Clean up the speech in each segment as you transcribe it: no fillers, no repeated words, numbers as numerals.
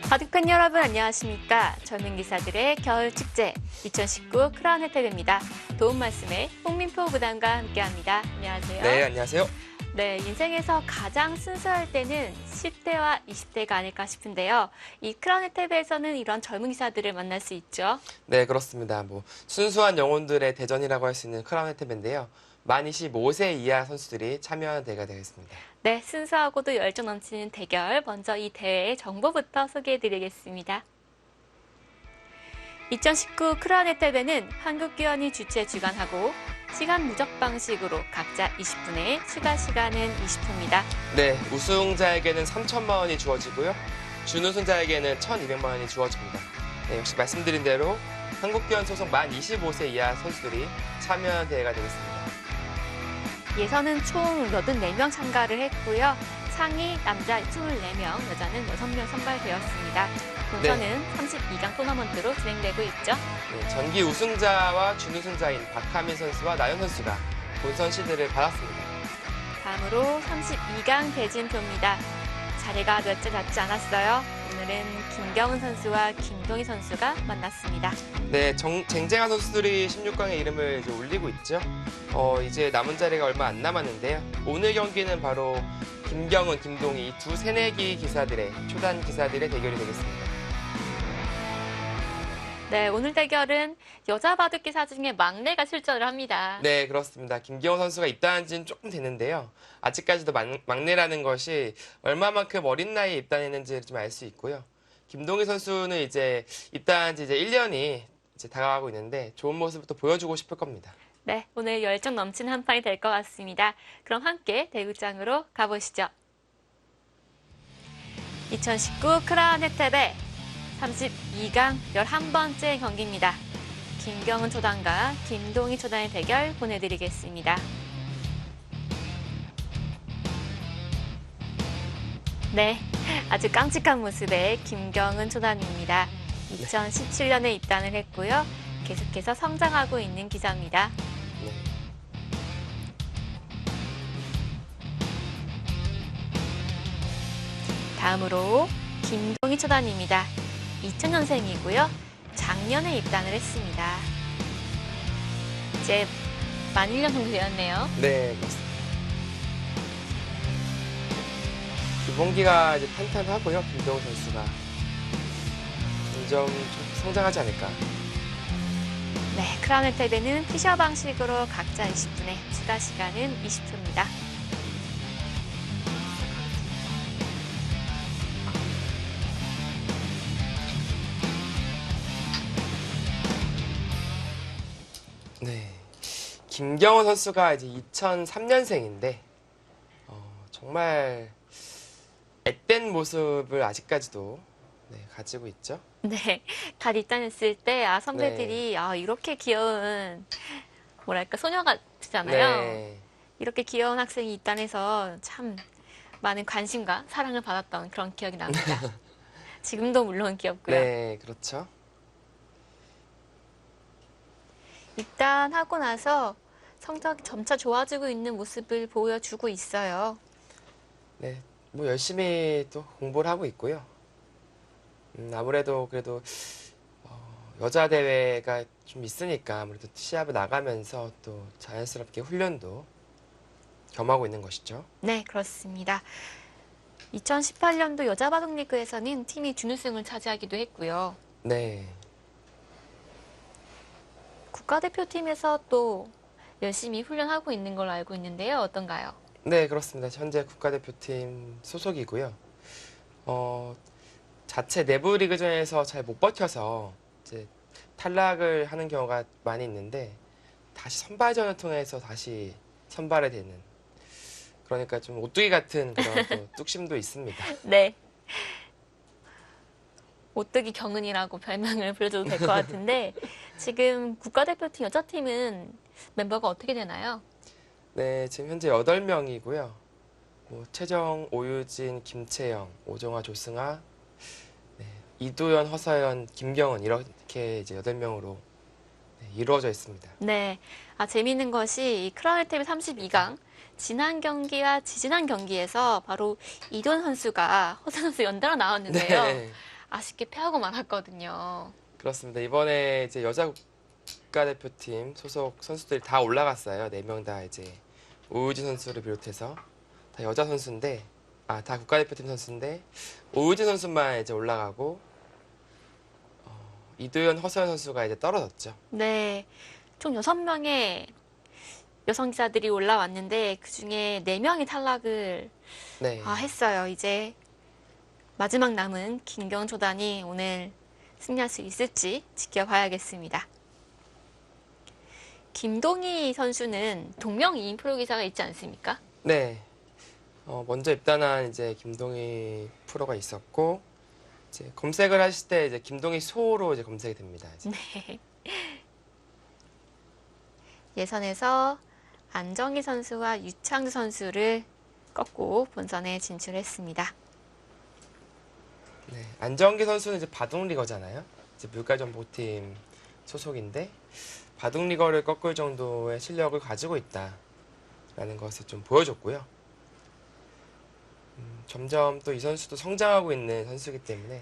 바둑팬 여러분 안녕하십니까? 젊은 기사들의 겨울 축제 2019 크라운 혜택입니다. 도움 말씀에 홍민표 부단과 함께합니다. 안녕하세요. 네, 안녕하세요. 네, 인생에서 가장 순수할 때는 10대와 20대가 아닐까 싶은데요. 이 크라운 혜택에서는 이런 젊은 기사들을 만날 수 있죠. 네, 그렇습니다. 순수한 영혼들의 대전이라고 할 수 있는 크라운 혜택인데요. 만 25세 이하 선수들이 참여하는 대회가 되겠습니다. 네, 순수하고도 열정 넘치는 대결. 먼저 이 대회의 정보부터 소개해드리겠습니다. 2019 크라운 혜택은 한국기원이 주최 주관하고 시간 무적 방식으로 각자 20분에 추가 시간은 20분입니다. 네, 우승자에게는 3천만 원이 주어지고요. 준우승자에게는 1,200만 원이 주어집니다. 네, 역시 말씀드린 대로 한국기원 소속 만 25세 이하 선수들이 참여하는 대회가 되겠습니다. 예선은 총 84명 참가를 했고요. 상위 남자 24명, 여자는 6명 선발되었습니다. 본선은 32강 토너먼트로 진행되고 있죠. 네, 전기 우승자와 준우승자인 박하민 선수와 나연 선수가 본선 시드를 받았습니다. 다음으로 32강 대진표입니다. 자리가 몇 째 잡지 않았어요. 오늘은 김경은 선수와 김동희 선수가 만났습니다. 네, 쟁쟁한 선수들이 16강에 이름을 이제 올리고 있죠. 이제 남은 자리가 얼마 안 남았는데요. 오늘 경기는 바로 김경은, 김동희 이 두 새내기 기사들의 초단 기사들의 대결이 되겠습니다. 네, 오늘 대결은 여자 바둑 기사 중에 막내가 출전을 합니다. 네, 그렇습니다. 김경은 선수가 입단한 지는 조금 됐는데요. 아직까지도 막내라는 것이 얼마만큼 어린 나이에 입단했는지를 좀 알 수 있고요. 김동희 선수는 이제 입단한 지 이제 1년이 이제 다가가고 있는데 좋은 모습부터 보여주고 싶을 겁니다. 네, 오늘 열정 넘치는 한 판이 될 것 같습니다. 그럼 함께 대구장으로 가보시죠. 2019 크라운 혜택의 32강 11번째 경기입니다. 김경은 초단과 김동희 초단의 대결 보내드리겠습니다. 네, 아주 깜찍한 모습의 김경은 초단입니다. 2017년에 입단을 했고요. 계속해서 성장하고 있는 기사입니다. 네. 다음으로 김동희 초단입니다. 2000년생이고요. 작년에 입단을 했습니다. 이제 만 1년 정도 되었네요. 네, 그렇습니다. 기본기가 이제 탄탄하고요. 김동희 선수가 점점 좀 성장하지 않을까. 네, 크라운 혜택에는 피셔 방식으로 각자 20분에 추가 시간은 20초입니다. 네, 김경은 선수가 이제 2003년생인데 정말 앳된 모습을 아직까지도 가지고 있죠. 네, 갓 입단했을 때 선배들이 이렇게 귀여운 뭐랄까 소녀 같잖아요. 네, 이렇게 귀여운 학생이 입단해서 참 많은 관심과 사랑을 받았던 그런 기억이 납니다. 지금도 물론 귀엽고요. 네, 그렇죠. 입단하고 나서 성적이 점차 좋아지고 있는 모습을 보여주고 있어요. 네, 열심히 또 공부를 하고 있고요. 아무래도 그래도 여자 대회가 좀 있으니까 아무래도 시합을 나가면서 또 자연스럽게 훈련도 겸하고 있는 것이죠. 네, 그렇습니다. 2018년도 여자 바둑 리그에서는 팀이 준우승을 차지하기도 했고요. 네. 국가대표팀에서 또 열심히 훈련하고 있는 걸로 알고 있는데요. 어떤가요? 네, 그렇습니다. 현재 국가대표팀 소속이고요. 자체 내부 리그전에서 잘 못 버텨서 이제 탈락을 하는 경우가 많이 있는데 다시 선발전을 통해서 다시 선발이 되는 그러니까 좀 오뚜기 같은 그런 또 뚝심도 있습니다. 네. 오뚜기 경은이라고 별명을 불러줘도 될 것 같은데 지금 국가대표팀 여자팀은 멤버가 어떻게 되나요? 네, 지금 현재 8명이고요. 최정, 오유진, 김채영, 오정아, 조승아, 이두연, 허서연, 김경은 이렇게 이제 8명으로 이루어져 있습니다. 네, 재미있는 것이 이 크라운 혜택 32강 지난 경기와 지지난 경기에서 바로 이두연 선수가 허서 선수 연달아 나왔는데요. 네. 아쉽게 패하고 말았거든요. 그렇습니다. 이번에 이제 여자 국가대표팀 소속 선수들이 다 올라갔어요. 4명 다 이제 오유진 선수를 비롯해서 다 여자 선수인데, 다 국가대표팀 선수인데 오유진 선수만 이제 올라가고 이도현, 허서연 선수가 이제 떨어졌죠. 네, 총 6명의 여성 기사들이 올라왔는데 그중에 4명이 탈락을 네. 했어요. 이제 마지막 남은 김경초단이 오늘 승리할 수 있을지 지켜봐야겠습니다. 김동희 선수는 동명이인 프로기사가 있지 않습니까? 네. 먼저 입단한 이제 김동희 프로가 있었고, 이제 검색을 하실 때 이제 김동희 소로 이제 검색이 됩니다. 이제. 네. 예선에서 안정희 선수와 유창주 선수를 꺾고 본선에 진출했습니다. 네. 안정기 선수는 이제 바둑리거잖아요. 이제 물가전보팀 소속인데 바둑리거를 꺾을 정도의 실력을 가지고 있다라는 것을 좀 보여줬고요. 점점 또 이 선수도 성장하고 있는 선수이기 때문에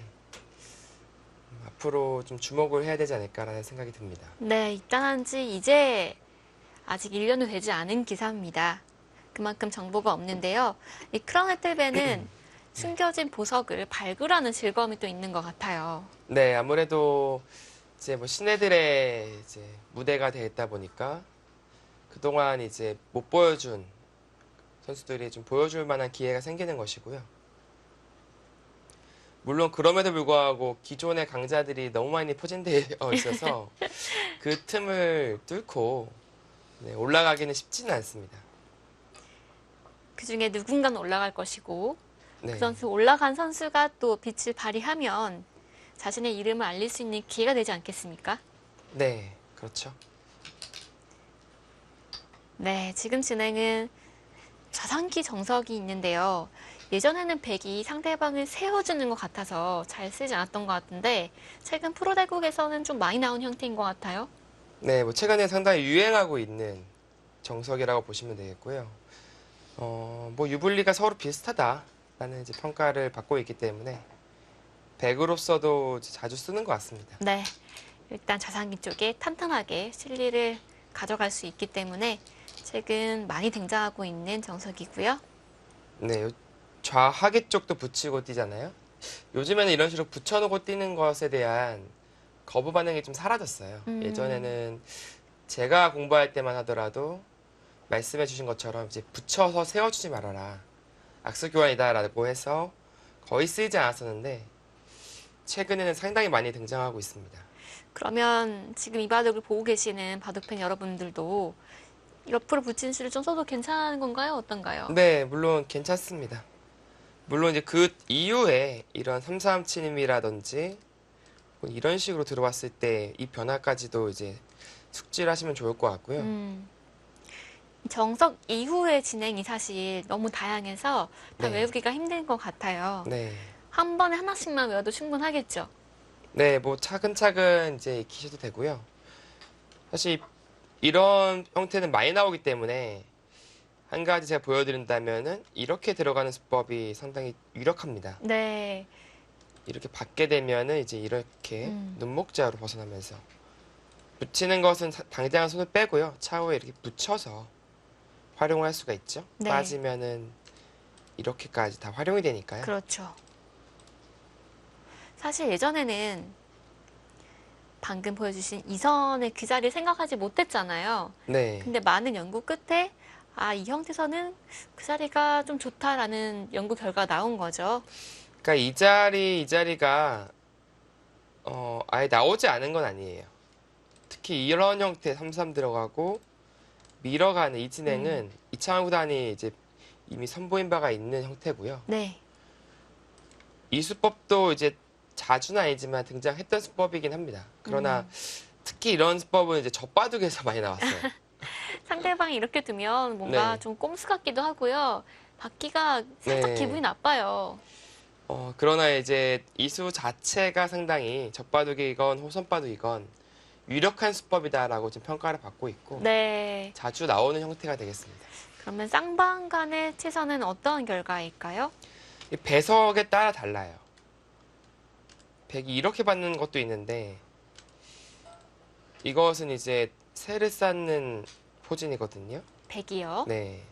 앞으로 좀 주목을 해야 되지 않을까라는 생각이 듭니다. 네, 입단한 지 이제 아직 1년도 되지 않은 기사입니다. 그만큼 정보가 없는데요. 이 크라운 해틀배는 숨겨진 보석을 발굴하는 즐거움이 또 있는 것 같아요. 네, 아무래도 이제 뭐 신예들의 이제 무대가 되었다 보니까 그동안 이제 못 보여준 선수들이 좀 보여줄 만한 기회가 생기는 것이고요. 물론 그럼에도 불구하고 기존의 강자들이 너무 많이 포진되어 있어서 그 틈을 뚫고 올라가기는 쉽지는 않습니다. 그중에 누군가는 올라갈 것이고 네. 그 선수 올라간 선수가 또 빛을 발휘하면 자신의 이름을 알릴 수 있는 기회가 되지 않겠습니까? 네, 그렇죠. 네, 지금 진행은 좌상기 정석이 있는데요. 예전에는 백이 상대방을 세워주는 것 같아서 잘 쓰지 않았던 것 같은데 최근 프로대국에서는 좀 많이 나온 형태인 것 같아요. 네, 뭐 최근에 상당히 유행하고 있는 정석이라고 보시면 되겠고요. 뭐 유불리가 서로 비슷하다라는 이제 평가를 받고 있기 때문에 백으로서도 자주 쓰는 것 같습니다. 네, 일단 좌상기 쪽에 탄탄하게 실리를 가져갈 수 있기 때문에 최근 많이 등장하고 있는 정석이고요. 네, 좌하기 쪽도 붙이고 뛰잖아요. 요즘에는 이런 식으로 붙여놓고 뛰는 것에 대한 거부 반응이 좀 사라졌어요. 예전에는 제가 공부할 때만 하더라도 말씀해 주신 것처럼 이제 붙여서 세워주지 말아라. 악수 교환이다라고 해서 거의 쓰이지 않았었는데 최근에는 상당히 많이 등장하고 있습니다. 그러면 지금 이 바둑을 보고 계시는 바둑팬 여러분들도 옆으로 붙인 수를 좀 써도 괜찮은 건가요? 어떤가요? 네, 물론 괜찮습니다. 물론 이제 그 이후에 이런 3-3-7임이라든지 이런 식으로 들어왔을 때 이 변화까지도 이제 숙지를 하시면 좋을 것 같고요. 정석 이후의 진행이 사실 너무 다양해서 다 네. 외우기가 힘든 것 같아요. 네. 한 번에 하나씩만 외워도 충분하겠죠? 네, 뭐 차근차근 이제 익히셔도 되고요. 사실 이런 형태는 많이 나오기 때문에 한 가지 제가 보여드린다면은 이렇게 들어가는 수법이 상당히 유력합니다. 네. 이렇게 받게 되면은 이제 이렇게 눈목자로 벗어나면서 붙이는 것은 당장은 손을 빼고요. 차후에 이렇게 붙여서 활용을 할 수가 있죠. 네. 빠지면은 이렇게까지 다 활용이 되니까요. 그렇죠. 사실 예전에는 방금 보여주신 이선의 그 자리를 생각하지 못했잖아요. 네. 근데 많은 연구 끝에 이 형태에서는 그 자리가 좀 좋다라는 연구 결과가 나온 거죠. 그러니까 이 자리가 아예 나오지 않은 건 아니에요. 특히 이런 형태 3-3 들어가고 밀어가는 이 진행은 이창호 구단이 이제 이미 선보인 바가 있는 형태고요. 네. 이 수법도 이제 자주는 아니지만 등장했던 수법이긴 합니다. 그러나 특히 이런 수법은 이제 젖바둑에서 많이 나왔어요. 상대방이 이렇게 두면 뭔가 네. 좀 꼼수 같기도 하고요. 받기가 살짝 네. 기분이 나빠요. 그러나 이제 이수 자체가 상당히 젖바둑이건 호선바둑이건 유력한 수법이다라고 지금 평가를 받고 있고 네. 자주 나오는 형태가 되겠습니다. 그러면 쌍방 간의 체선은 어떤 결과일까요? 이 배석에 따라 달라요. 백이 이렇게 받는 것도 있는데 이것은 이제 새를 쌓는 포진이거든요. 백이요. 네.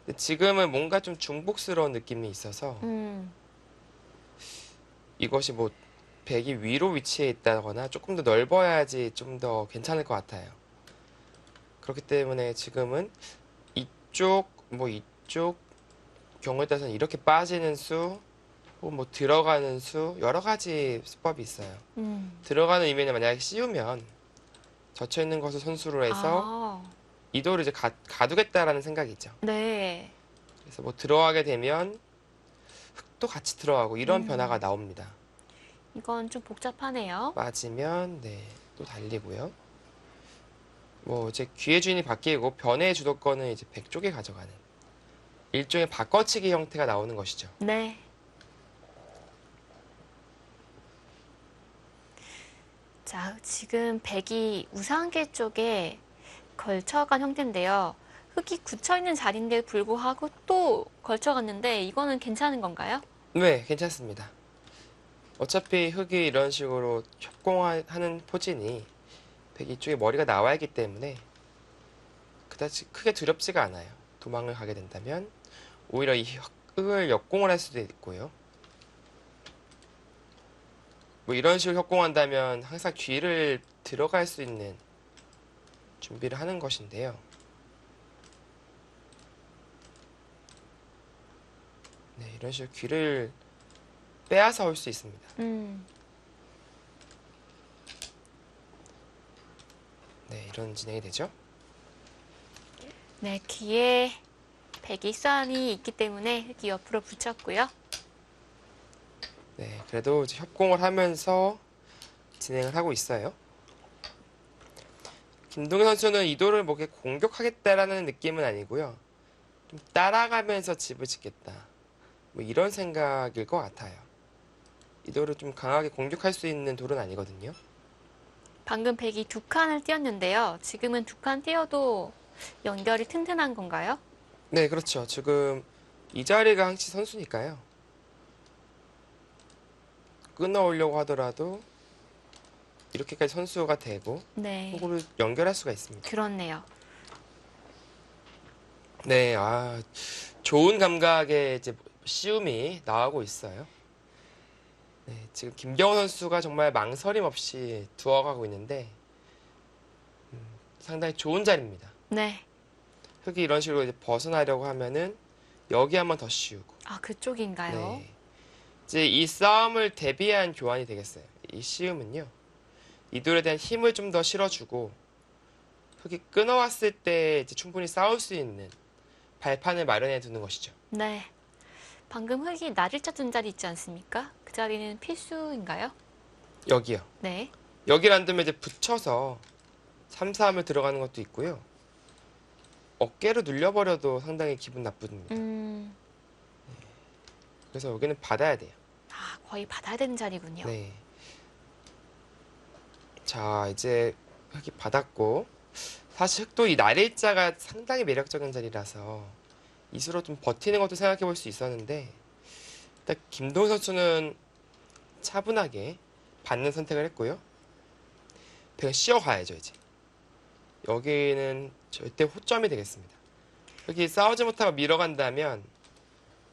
근데 지금은 뭔가 좀 중복스러운 느낌이 있어서 이것이 뭐 백이 위로 위치해 있다거나 조금 더 넓어야지 좀 더 괜찮을 것 같아요. 그렇기 때문에 지금은 이쪽, 뭐 이쪽 경우에 따라서는 이렇게 빠지는 수, 혹은 뭐 들어가는 수, 여러 가지 수법이 있어요. 들어가는 의미는 만약에 씌우면 젖혀 있는 것을 선수로 해서 아, 이도를 이제 가두겠다라는 생각이죠. 네. 그래서 뭐 들어가게 되면 흙도 같이 들어가고 이런 변화가 음, 나옵니다. 이건 좀 복잡하네요. 빠지면 네, 또 달리고요. 뭐 이제 귀의 주인이 바뀌고 변의 주도권은 이제 백 쪽에 가져가는 일종의 바꿔치기 형태가 나오는 것이죠. 네. 자, 지금 백이 우상계 쪽에 걸쳐간 형태인데요. 흙이 굳혀 있는 자리인데 불구하고 또 걸쳐갔는데 이거는 괜찮은 건가요? 네, 괜찮습니다. 어차피 흙이 이런 식으로 협공하는 포진이 백 이쪽에 머리가 나와 있기 때문에 그다지 크게 두렵지가 않아요. 도망을 가게 된다면 오히려 이 흙을 역공을 할 수도 있고요. 뭐 이런 식으로 협공한다면 항상 귀를 들어갈 수 있는 준비를 하는 것인데요. 네, 이런 식으로 귀를 빼앗아 올 수 있습니다. 네, 이런 진행이 되죠. 네, 귀에 백이선이 있기 때문에 흙이 옆으로 붙였고요. 네, 그래도 이제 협공을 하면서 진행을 하고 있어요. 김동현 선수는 이도를 뭐 이렇게 공격하겠다라는 느낌은 아니고요. 좀 따라가면서 집을 짓겠다. 뭐 이런 생각일 것 같아요. 이도를 좀 강하게 공격할 수 있는 돌은 아니거든요. 방금 백이 두 칸을 띄었는데요. 지금은 두 칸 띄어도 연결이 튼튼한 건가요? 네, 그렇죠. 지금 이 자리가 항시 선수니까요. 끊어오려고 하더라도 이렇게까지 선수가 되고 네, 호구를 연결할 수가 있습니다. 그렇네요. 네, 좋은 감각의 이제 시움이 나오고 있어요. 네, 지금 김경호 선수가 정말 망설임 없이 두어가고 있는데 상당히 좋은 자리입니다. 네, 흙이 이런 식으로 이제 벗어나려고 하면은 여기 한번 더 씌우고. 아, 그쪽인가요? 네. 이제 이 싸움을 대비한 교환이 되겠어요. 이 씌움은요. 이 돌에 대한 힘을 좀 더 실어주고 흙이 끊어왔을 때 이제 충분히 싸울 수 있는 발판을 마련해 두는 것이죠. 네. 방금 흙이 날일자 둔 자리 있지 않습니까? 그 자리는 필수인가요? 여기요. 네. 여기를 안 두면 이제 붙여서 3, 3을 들어가는 것도 있고요. 어깨로 눌려버려도 상당히 기분 나쁩니다. 그래서 여기는 받아야 돼요. 아, 거의 받아야 되는 자리군요. 네. 자, 이제 흙이 받았고 사실 흙도 이 날일자가 상당히 매력적인 자리라서 이수로 좀 버티는 것도 생각해 볼 수 있었는데 일단 김동현 선수는 차분하게 받는 선택을 했고요. 백은 씌어가야죠 이제. 여기는 절대 호점이 되겠습니다. 여기 싸우지 못하고 밀어간다면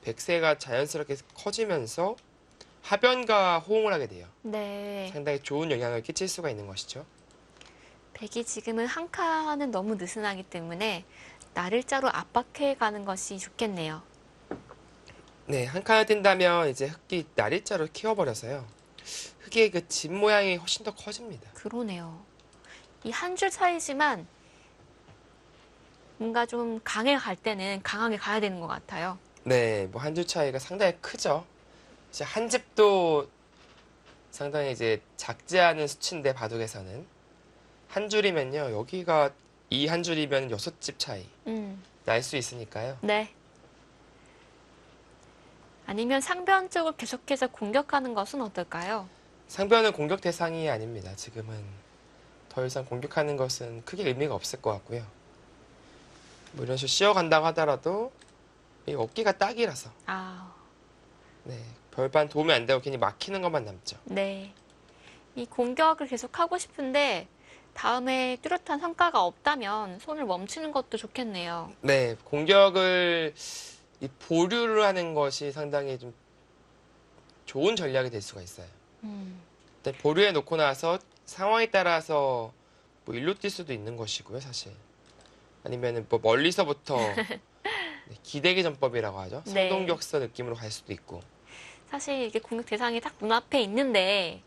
백세가 자연스럽게 커지면서 하변과 호응을 하게 돼요. 네. 상당히 좋은 영향을 끼칠 수가 있는 것이죠. 백이 지금은 한 칸은 너무 느슨하기 때문에 날일자로 압박해 가는 것이 좋겠네요. 네, 한 칸을 뛴다면 이제 흙이 날일자로 키워버려서요. 흙의 그 집 모양이 훨씬 더 커집니다. 그러네요. 이 한 줄 차이지만 뭔가 좀 강해 갈 때는 강하게 가야 되는 것 같아요. 네, 뭐 한 줄 차이가 상당히 크죠. 이제 한 집도 상당히 이제 작지 않은 수치인데 바둑에서는 한 줄이면요, 여기가 이 한 줄이면 6집 차이 날 수 있으니까요. 네. 아니면 상변 쪽을 계속해서 공격하는 것은 어떨까요? 상변은 공격 대상이 아닙니다. 지금은 더 이상 공격하는 것은 크게 의미가 없을 것 같고요. 뭐 이런 식으로 씌어간다고 하더라도 이 어깨가 딱이라서 아, 네, 별반 도움이 안 되고 괜히 막히는 것만 남죠. 네. 이 공격을 계속 하고 싶은데 다음에 뚜렷한 성과가 없다면 손을 멈추는 것도 좋겠네요. 네, 공격을 이 보류를 하는 것이 상당히 좀 좋은 전략이 될 수가 있어요. 음, 일단 보류해 놓고 나서 상황에 따라서 뭐 일로 뛸 수도 있는 것이고요, 사실. 아니면은 뭐 멀리서부터 네, 기대기 전법이라고 하죠. 네. 성동격서 느낌으로 갈 수도 있고. 사실 이게 공격 대상이 딱 눈앞에 있는데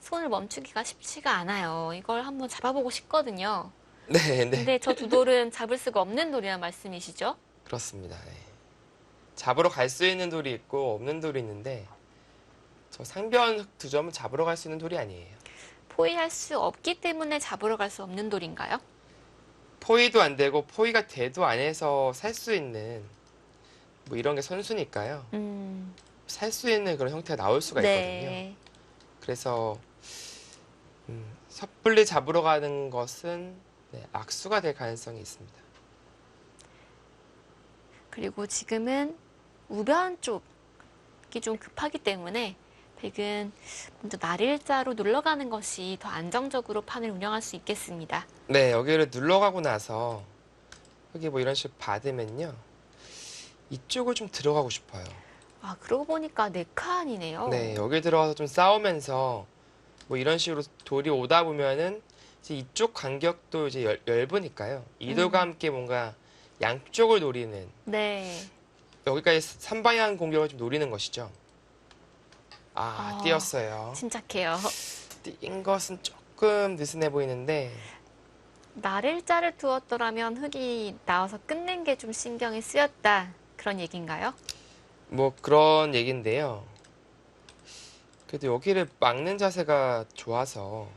손을 멈추기가 쉽지가 않아요. 이걸 한번 잡아보고 싶거든요. 네, 네, 근데 저 두 돌은 잡을 수가 없는 돌이란 말씀이시죠? 그렇습니다. 네. 잡으러 갈 수 있는 돌이 있고 없는 돌이 있는데 저 상변 두 점은 잡으러 갈 수 있는 돌이 아니에요. 포위할 수 없기 때문에 잡으러 갈 수 없는 돌인가요? 포위도 안 되고 포위가 돼도 안에서 살 수 있는 뭐 이런 게 선수니까요. 살 수 있는 그런 형태가 나올 수가 있거든요. 네. 그래서 섣불리 잡으러 가는 것은 네, 악수가 될 가능성이 있습니다. 그리고 지금은 우변 쪽이 좀 급하기 때문에 백은 먼저 날일자로 눌러가는 것이 더 안정적으로 판을 운영할 수 있겠습니다. 네, 여기를 눌러가고 나서 여기 뭐 이런 식으로 받으면요. 이쪽을 좀 들어가고 싶어요. 아, 그러고 보니까 네 칸이네요. 네, 여기 들어가서 좀 싸우면서 뭐 이런 식으로 돌이 오다 보면은 이제 이쪽 간격도 이제 넓으니까요. 이돌과 함께 뭔가 양쪽을 노리는 네. 여기까지 3방향 공격을 좀 노리는 것이죠. 아, 아, 띄었어요. 침착해요. 띈 것은 조금 느슨해 보이는데 날일자를 두었더라면 흙이 나와서 끝낸 게 좀 신경이 쓰였다. 그런 얘기인가요? 뭐 그런 얘긴데요. 그래도 여기를 막는 자세가 좋아서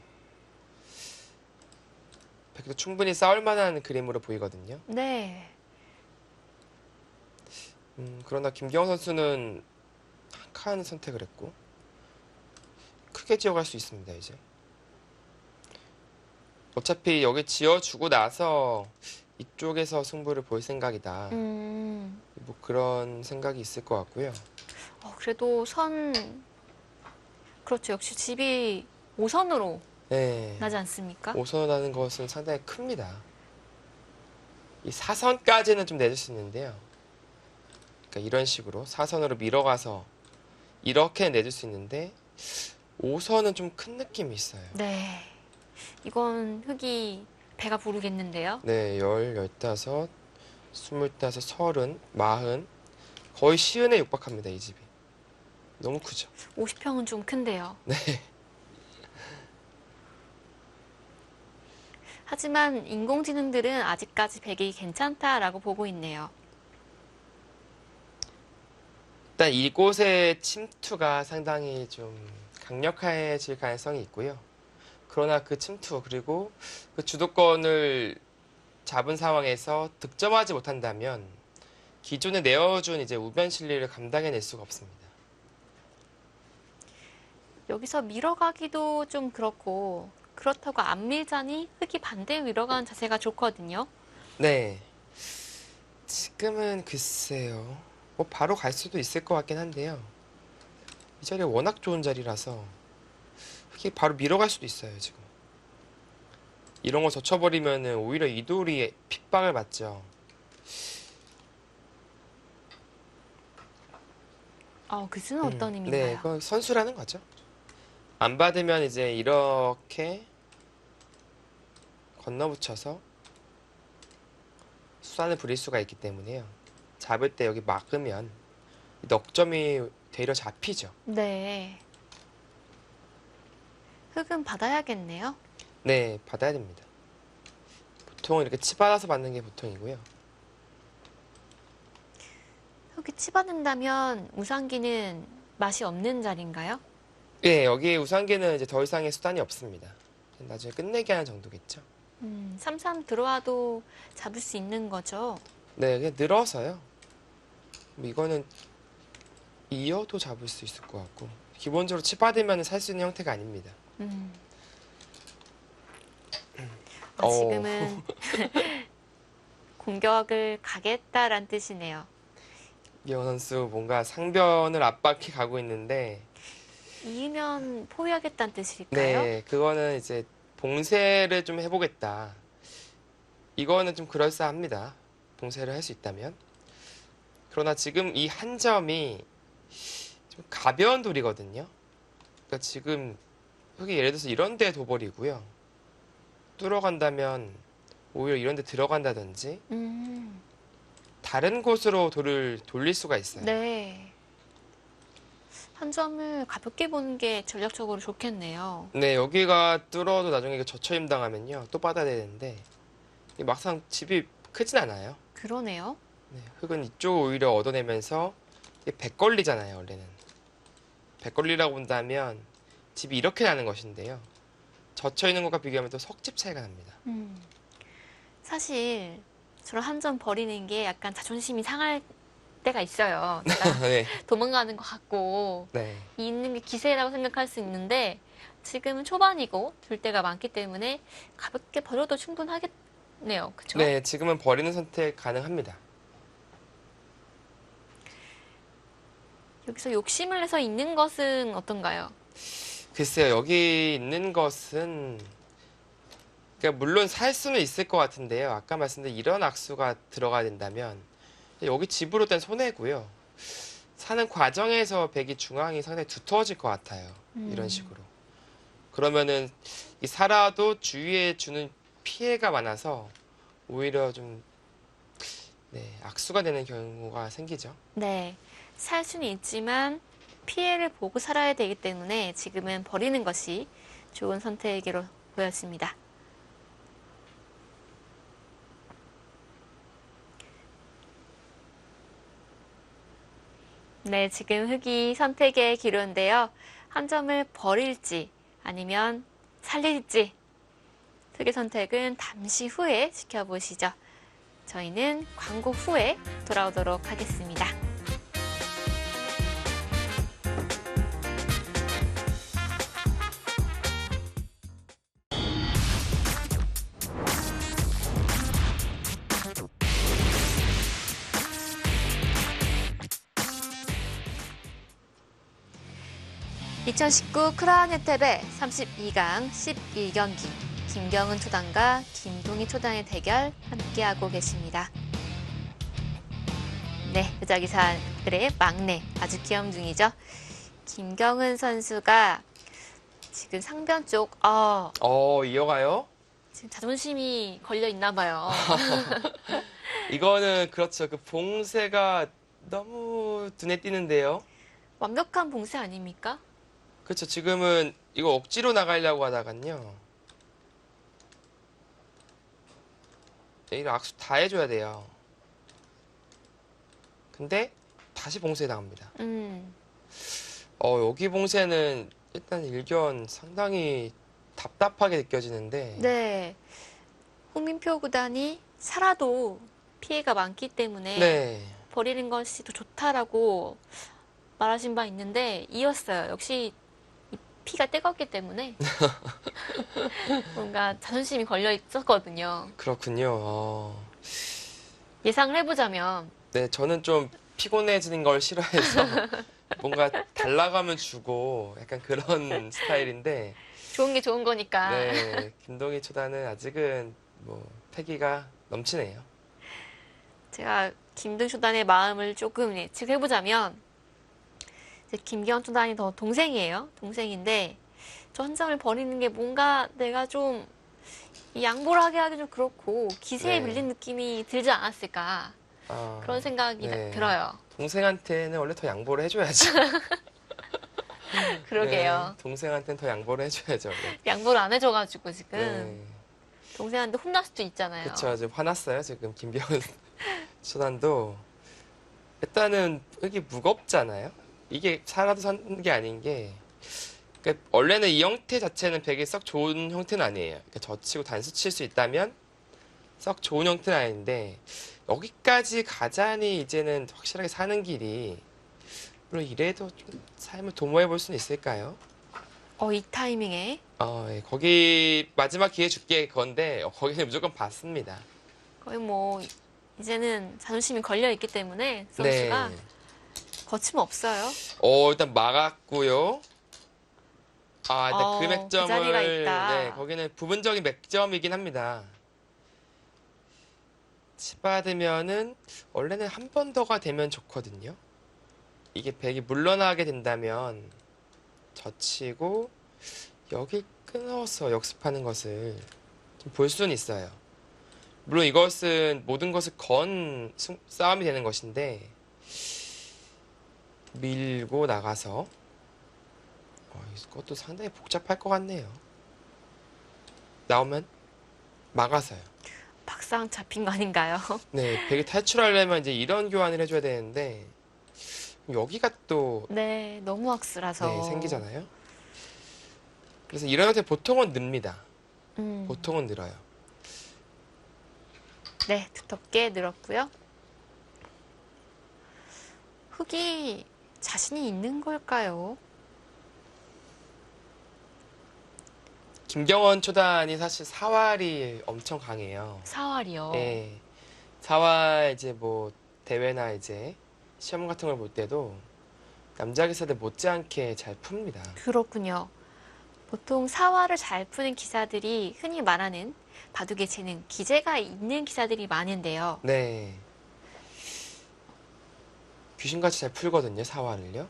백도 충분히 싸울 만한 그림으로 보이거든요. 네. 그러나 김경호 선수는 한 칸 선택을 했고 크게 지어갈 수 있습니다, 이제. 어차피 여기 지어주고 나서 이쪽에서 승부를 볼 생각이다. 뭐 그런 생각이 있을 것 같고요. 그래도 그렇죠. 역시 집이 5선으로 네. 나지 않습니까? 5선하는 것은 상당히 큽니다. 이 4선까지는 좀 내줄 수 있는데요. 그러니까 이런 식으로 4선으로 밀어가서 이렇게 내줄 수 있는데 5선은 좀 큰 느낌이 있어요. 네. 이건 흙이 배가 부르겠는데요. 네, 15, 25, 30, 40 거의 시은에 육박합니다, 이 집이. 너무 크죠? 50평은 좀 큰데요. 네. 하지만 인공지능들은 아직까지 백이 괜찮다라고 보고 있네요. 일단 이곳의 침투가 상당히 좀 강력해질 가능성이 있고요. 그러나 그 침투 그리고 그 주도권을 잡은 상황에서 득점하지 못한다면 기존에 내어준 이제 우변 실리를 감당해낼 수가 없습니다. 여기서 밀어가기도 좀 그렇고 그렇다고 안 밀자니 흙이 반대에 밀어가는 자세가 좋거든요. 네. 지금은 글쎄요. 뭐 바로 갈 수도 있을 것 같긴 한데요. 이 자리가 워낙 좋은 자리라서 흙이 바로 밀어갈 수도 있어요, 지금. 이런 거 젖혀버리면은 오히려 이 돌이 핍박을 맞죠. 그수는 어떤 네, 의미인가요? 그건 선수라는 거죠. 안 받으면 이제 이렇게 건너붙여서 수단을 부릴 수가 있기 때문에요. 잡을 때 여기 막으면 넉점이 되려 잡히죠. 네. 흙은 받아야겠네요. 네, 받아야 됩니다. 보통은 이렇게 치받아서 받는 게 보통이고요. 흙이 치받는다면 우상기는 맛이 없는 자리인가요? 예, 여기 우상기는 이제 더 이상의 수단이 없습니다. 나중에 끝내게 하는 정도겠죠. 3-3 들어와도 잡을 수 있는 거죠. 네, 그냥 늘어서요. 뭐 이거는 이어도 잡을 수 있을 것 같고 기본적으로 치받으면 살 수 있는 형태가 아닙니다. 지금은 공격을 가겠다란 뜻이네요. 이영호 선수 뭔가 상변을 압박해 가고 있는데 이으면 포위하겠다는 뜻일까요? 네, 그거는 이제 봉쇄를 좀 해보겠다. 이거는 좀 그럴싸합니다. 봉쇄를 할 수 있다면. 그러나 지금 이 한 점이 좀 가벼운 돌이거든요. 그러니까 지금 흙이 예를 들어서 이런 데 둬버리고요. 뚫어간다면 오히려 이런 데 들어간다든지 다른 곳으로 돌을 돌릴 수가 있어요. 네. 한 점을 가볍게 보는 게 전략적으로 좋겠네요. 네, 여기가 뚫어도 나중에 저처임 당하면요. 또 받아야 되는데 이게 막상 집이 크진 않아요. 그러네요. 네, 흙은 이쪽을 오히려 얻어내면서 이게 백걸리잖아요, 원래는. 백걸리라고 본다면 집이 이렇게 나는 것인데요. 젖혀 있는 것과 비교하면 또 석집 차이가 납니다. 사실 저런 한 점 버리는 게 약간 자존심이 상할 때가 있어요. 내가 네, 도망가는 것 같고 네, 이 있는 게 기세라고 생각할 수 있는데 지금은 초반이고 둘 때가 많기 때문에 가볍게 버려도 충분하겠네요. 그렇죠? 네, 지금은 버리는 선택 가능합니다. 여기서 욕심을 내서 있는 것은 어떤가요? 글쎄요, 여기 있는 것은 그러니까 물론 살 수는 있을 것 같은데요. 아까 말씀드린 이런 악수가 들어가야 된다면 여기 집으로 된 손해고요. 사는 과정에서 백이 중앙이 상당히 두터워질 것 같아요. 이런 식으로. 그러면은 이 살아도 주위에 주는 피해가 많아서 오히려 좀 네, 악수가 되는 경우가 생기죠. 네. 살 수는 있지만 피해를 보고 살아야 되기 때문에 지금은 버리는 것이 좋은 선택으로 보였습니다. 네, 지금 흑이 선택의 기로인데요. 한 점을 버릴지 아니면 살릴지 흑의 선택은 잠시 후에 지켜보시죠. 저희는 광고 후에 돌아오도록 하겠습니다. (2019) 크라운혜택의 32강 11경기 김경은 초단과 김동희 초단의 대결 함께하고 계십니다. 네, 여자기사들의 막내 아주 귀염둥이죠. 김경은 선수가 지금 상변 쪽 이어가요? 지금 자존심이 걸려 있나 봐요. 이거는 그렇죠. 그 봉쇄가 너무 눈에 띄는데요. 완벽한 봉쇄 아닙니까? 그렇죠. 지금은 이거 억지로 나가려고 하다간요. 이런 악수 다 해줘야 돼요. 근데 다시 봉쇄 당합니다. 여기 봉쇄는 일단 일견 상당히 답답하게 느껴지는데. 네. 홍민표 구단이 살아도 피해가 많기 때문에 네. 버리는 것이 더 좋다라고 말하신 바 있는데 이었어요. 역시 이 피가 뜨겁기 때문에 뭔가 자존심이 걸려 있었거든요. 그렇군요. 예상을 해보자면 네, 저는 좀 피곤해지는 걸 싫어해서 뭔가 달라가면 주고 약간 그런 스타일인데. 좋은 게 좋은 거니까. 네, 김동희 초단은 아직은 뭐 패기가 넘치네요. 제가 김동 초단의 마음을 조금 예측해보자면 이제 김기현 초단이 더 동생이에요. 동생인데 저 한 점을 버리는 게 뭔가 내가 좀 양보를 하기 좀 그렇고 기세에 네. 밀린 느낌이 들지 않았을까 그런 생각이 네. 들어요. 동생한테는 원래 더 양보를 해줘야죠. 그러게요. 네, 동생한테는 더 양보를 해줘야죠. 네. 양보를 안 해줘가지고 지금 네. 동생한테 혼날 수도 있잖아요. 그쵸. 지금 화났어요. 지금 김병훈 초단도. 일단은 이게 무겁잖아요. 이게 살아도 사는 게 아닌 게 그러니까 원래는 이 형태 자체는 백이 썩 좋은 형태는 아니에요. 그러니까 젖히고 단수 칠 수 있다면 썩 좋은 형태는 아닌데 여기까지 가자니 이제는 확실하게 사는 길이 물론 이래도 좀 삶을 도모해 볼 수는 있을까요? 이 타이밍에 예, 거기 마지막 기회 줄게 그건데 거기는 무조건 받습니다. 거의 뭐 이제는 자존심이 걸려 있기 때문에 선수가 네. 거침없어요. 일단 막았고요. 일단 그 그 자리가 맥점을, 있다. 네, 거기는 부분적인 맥점이긴 합니다. 치받으면은, 원래는 한 번 더가 되면 좋거든요. 이게 백이 물러나게 된다면, 젖히고, 여기 끊어서 역습하는 것을 좀 볼 수는 있어요. 물론 이것은 모든 것을 건 싸움이 되는 것인데, 밀고 나가서, 이것도 상당히 복잡할 것 같네요. 나오면 막아서요. 박상 잡힌 거 아닌가요? 네, 백이 탈출하려면 이제 이런 교환을 해줘야 되는데 여기가 또 네, 너무 악수라서. 네, 생기잖아요. 그래서 이런 형태 보통은 늡니다. 음, 보통은 늘어요. 네, 두텁게 늘었고요. 흙이 자신이 있는 걸까요? 김경원 초단이 사실 사활이 엄청 강해요. 사활이요. 예, 사활 이제 뭐 대회나 이제 시험 같은 걸 볼 때도 남자 기사들 못지않게 잘 풉니다. 그렇군요. 보통 사활을 잘 푸는 기사들이 흔히 말하는 바둑의 재능, 기재가 있는 기사들이 많은데요. 네, 귀신같이 잘 풀거든요, 사활을요.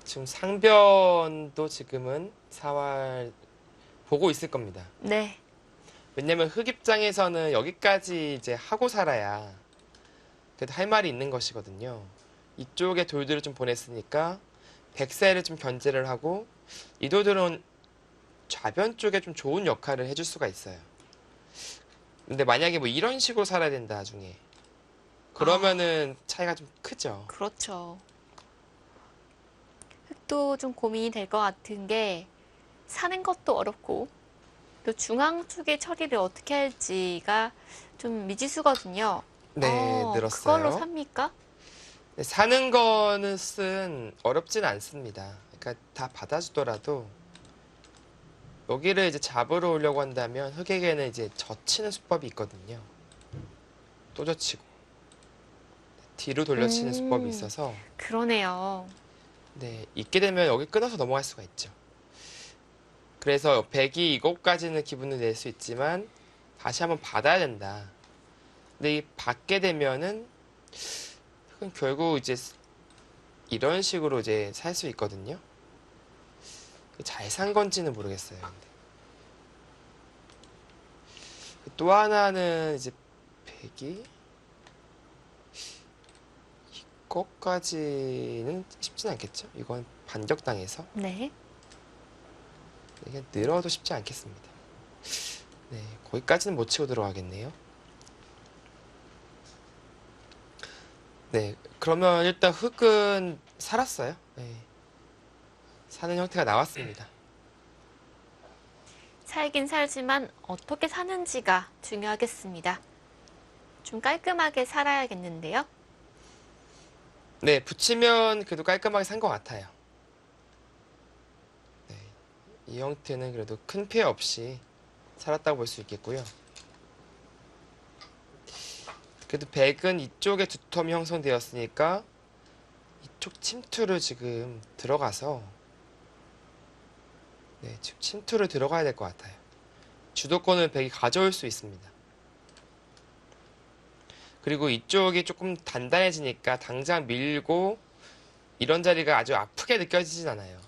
지금 상변도 지금은 사활 보고 있을 겁니다. 네, 왜냐면 흑 입장에서는 여기까지 이제 하고 살아야 그래도 할 말이 있는 것이거든요. 이쪽에 돌들을 좀 보냈으니까 백세를 좀 견제를 하고 이 돌들은 좌변 쪽에 좀 좋은 역할을 해줄 수가 있어요. 근데 만약에 뭐 이런 식으로 살아야 된다, 나중에. 그러면은 차이가 좀 크죠. 그렇죠. 흙도 좀 고민이 될 것 같은 게 사는 것도 어렵고 또 중앙 쪽의 처리를 어떻게 할지가 좀 미지수거든요. 네, 그걸로 늘었어요. 삽니까? 네, 사는 거는 어렵진 않습니다. 그러니까 다 받아주더라도 여기를 이제 잡으러 오려고 한다면 흑에게는 이제 젖히는 수법이 있거든요. 또 젖히고 뒤로 돌려치는 수법이 음, 있어서 그러네요. 네, 있게 되면 여기 끊어서 넘어갈 수가 있죠. 그래서 백이 이것까지는 기분을 낼 수 있지만 다시 한번 받아야 된다. 근데 이 받게 되면은 흑은 결국 이제 이런 식으로 이제 살 수 있거든요. 잘 산 건지는 모르겠어요. 근데. 또 하나는 이제 백이 이것까지는 쉽진 않겠죠. 이건 반격당해서 네. 이게 늘어도 쉽지 않겠습니다. 네, 거기까지는 못 치고 들어가겠네요. 네, 그러면 일단 흑은 살았어요. 네, 사는 형태가 나왔습니다. 살긴 살지만 어떻게 사는지가 중요하겠습니다. 좀 깔끔하게 살아야겠는데요. 네, 붙이면 그래도 깔끔하게 산 것 같아요. 네, 이 형태는 그래도 큰 피해 없이 살았다고 볼 수 있겠고요. 그래도 백은 이쪽에 두텀이 형성되었으니까 이쪽 침투를 지금 들어가서 네, 지금 침투를 들어가야 될 것 같아요. 주도권을 백이 가져올 수 있습니다. 그리고 이쪽이 조금 단단해지니까 당장 밀고 이런 자리가 아주 아프게 느껴지진 않아요.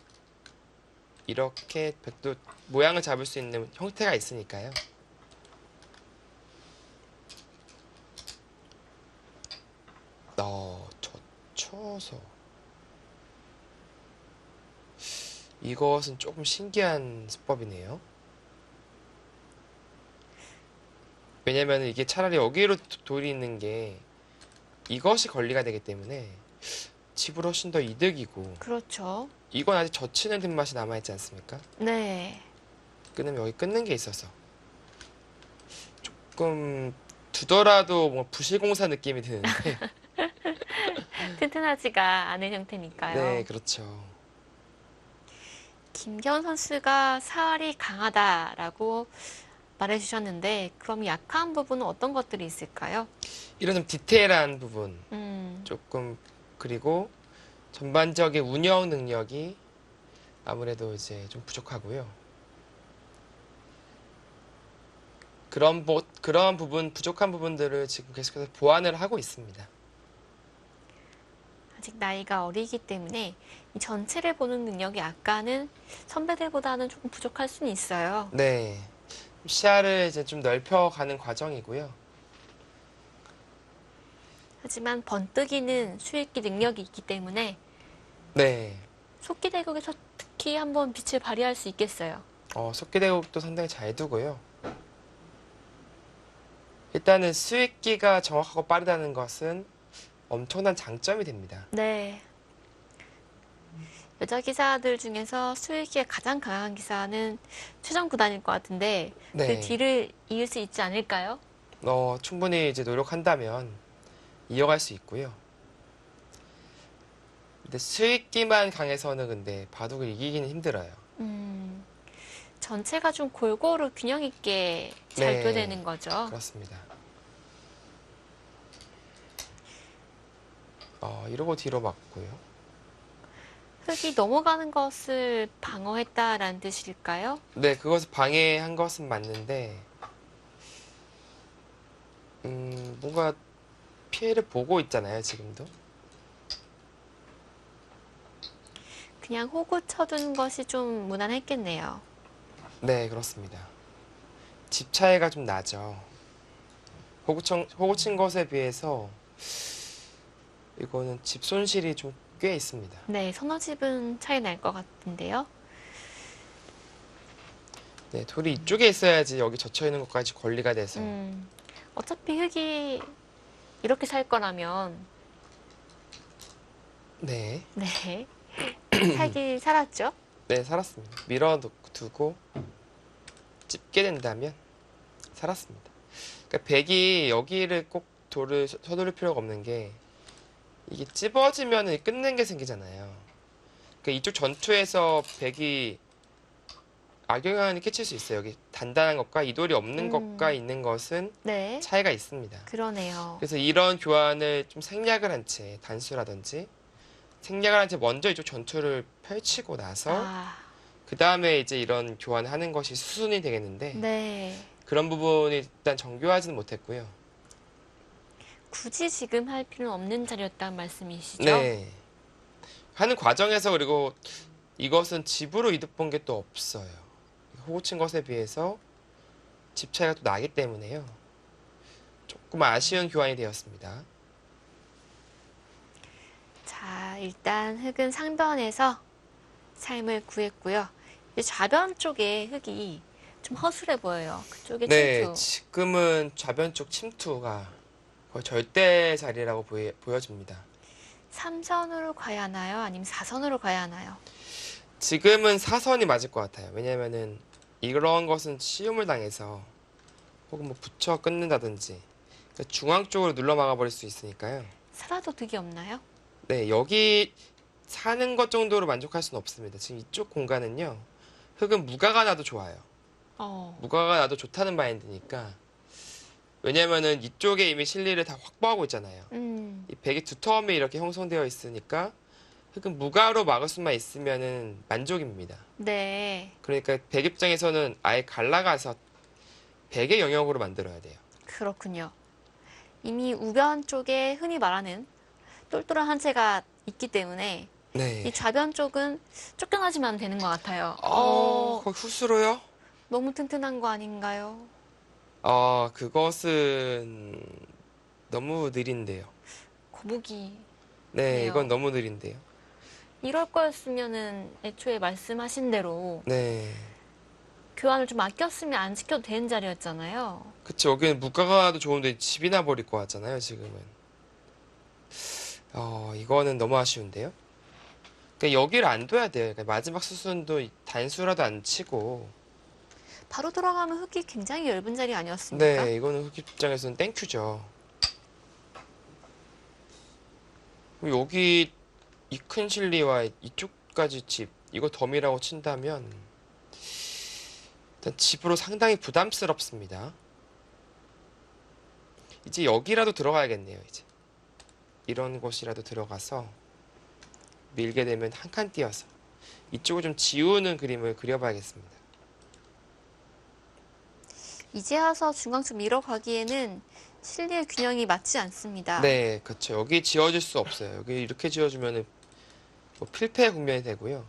이렇게 백도 모양을 잡을 수 있는 형태가 있으니까요. 젖혀서 이것은 조금 신기한 수법이네요. 왜냐면 이게 차라리 여기로 돌이 있는 게 이것이 권리가 되기 때문에 집을 훨씬 더 이득이고 그렇죠. 이건 아직 젖히는 뒷맛이 남아있지 않습니까? 네. 끊으면 여기 끊는 게 있어서 조금 두더라도 뭔가 부실공사 느낌이 드는데 튼튼하지가 않은 형태니까요. 네, 그렇죠. 김기현 선수가 사활이 강하다라고 말해주셨는데 그럼 약한 부분은 어떤 것들이 있을까요? 이런 좀 디테일한 부분 음, 조금 그리고 전반적인 운영 능력이 아무래도 이제 좀 부족하고요. 그런 부분, 부족한 부분들을 지금 계속해서 보완을 하고 있습니다. 아직 나이가 어리기 때문에 이 전체를 보는 능력이 아까는 선배들보다는 조금 부족할 수는 있어요. 네. 시야를 이제 좀 넓혀가는 과정이고요. 하지만 번뜩이는 수익기 능력이 있기 때문에 네. 속기 대국에서 특히 한번 빛을 발휘할 수 있겠어요. 속기대국도 상당히 잘 두고요. 일단은 수익기가 정확하고 빠르다는 것은 엄청난 장점이 됩니다. 네. 여자 기사들 중에서 수익기가 가장 강한 기사는 최정 구단일 것 같은데 그 네. 뒤를 이을 수 있지 않을까요? 충분히 이제 노력한다면 이어갈 수 있고요. 근데 수익기만 강해서는 근데 바둑을 이기기는 힘들어요. 전체가 좀 골고루 균형 있게 잘 네. 둬야 되는 거죠. 그렇습니다. 이러고 뒤로 맞고요. 흙이 넘어가는 것을 방어했다라는 뜻일까요? 네, 그것을 방해한 것은 맞는데, 뭔가 피해를 보고 있잖아요, 지금도. 그냥 호구 쳐둔 것이 좀 무난했겠네요. 네, 그렇습니다. 집 차이가 좀 나죠. 호구 친 것에 비해서 이거는 집 손실이 좀 꽤 있습니다. 네, 서너 집은 차이 날 것 같은데요. 네, 돌이 이쪽에 있어야지 여기 젖혀 있는 것까지 권리가 돼서. 어차피 흙이 이렇게 살 거라면, 네, 네, 살긴 살았죠. 네, 살았습니다. 밀어두고 찝게 된다면 살았습니다. 그러니까 백이 여기를 꼭 돌을 서두를 필요가 없는 게 이게 찝어지면 끝낸 게 생기잖아요. 그러니까 이쪽 전투에서 백이 악영향을 끼칠 수 있어요. 여기 단단한 것과 이 돌이 없는 것과 있는 것은 네, 차이가 있습니다. 그러네요. 그래서 이런 교환을 좀 생략을 한 채, 단수라든지 생략을 한 채 먼저 이쪽 전투를 펼치고 나서 그 다음에 이제 이런 교환을 하는 것이 수순이 되겠는데 네. 그런 부분이 일단 정교하지는 못했고요. 굳이 지금 할 필요는 없는 자리였다는 말씀이시죠? 네. 하는 과정에서 그리고 이것은 집으로 이득 본 게 또 없어요. 호구 친 것에 비해서 집 차이가 또 나기 때문에요. 조금 아쉬운 교환이 되었습니다. 자, 일단 흙은 상변에서 삶을 구했고요. 이제 좌변 쪽에 흙이 좀 허술해 보여요. 그쪽에 네, 침투. 지금은 좌변 쪽 침투가 거의 절대 자리라고 보여집니다. 3선으로 가야 하나요? 아니면 4선으로 가야 하나요? 지금은 사선이 맞을 것 같아요. 왜냐면은 이런 것은 시움을 당해서 혹은 뭐 붙여 끊는다든지 그러니까 중앙 쪽으로 눌러 막아버릴 수 있으니까요. 살아도 득이 없나요? 네, 여기 사는 것 정도로 만족할 수는 없습니다. 지금 이쪽 공간은요. 흙은 무가가 나도 좋아요. 무가가 나도 좋다는 마인드니까. 왜냐면은 이쪽에 이미 실리를 다 확보하고 있잖아요. 이 백이 두터움이 이렇게 형성되어 있으니까 흙은 무가로 막을 수만 있으면은 만족입니다. 네, 그러니까 백 입장에서는 아예 갈라가서 백의 영역으로 만들어야 돼요. 그렇군요. 이미 우변 쪽에 흔히 말하는 똘똘한 한 채가 있기 때문에 네. 이 좌변 쪽은 쫓겨나지만 되는 것 같아요. 거기 후수로요? 너무 튼튼한 거 아닌가요? 그것은 너무 느린데요. 거북이. 네, 네요. 이건 너무 느린데요. 이럴 거였으면은 애초에 말씀하신 대로 네. 교환을 좀 아꼈으면 안 지켜도 되는 자리였잖아요. 그치, 여기는 무가가도 좋은데 집이나 버릴 것 같잖아요, 지금은. 이거는 너무 아쉬운데요? 그러니까 여기를 안 둬야 돼요. 그러니까 마지막 수순도 단수라도 안 치고. 바로 돌아가면 흙이 굉장히 얇은 자리 아니었습니까? 네, 이거는 흑 입장에서는 땡큐죠. 여기 이 큰 실리와 이쪽까지 집, 이거 덤이라고 친다면 일단 집으로 상당히 부담스럽습니다. 이제 여기라도 들어가야겠네요, 이제. 이런 곳이라도 들어가서 밀게 되면 한 칸 띄어서 이쪽을 좀 지우는 그림을 그려봐야겠습니다. 이제 와서 중앙쪽 밀어가기에는 실리의 균형이 맞지 않습니다. 네, 그렇죠. 여기 지워줄 수 없어요. 여기 이렇게 지워주면 뭐 필패 국면이 되고요.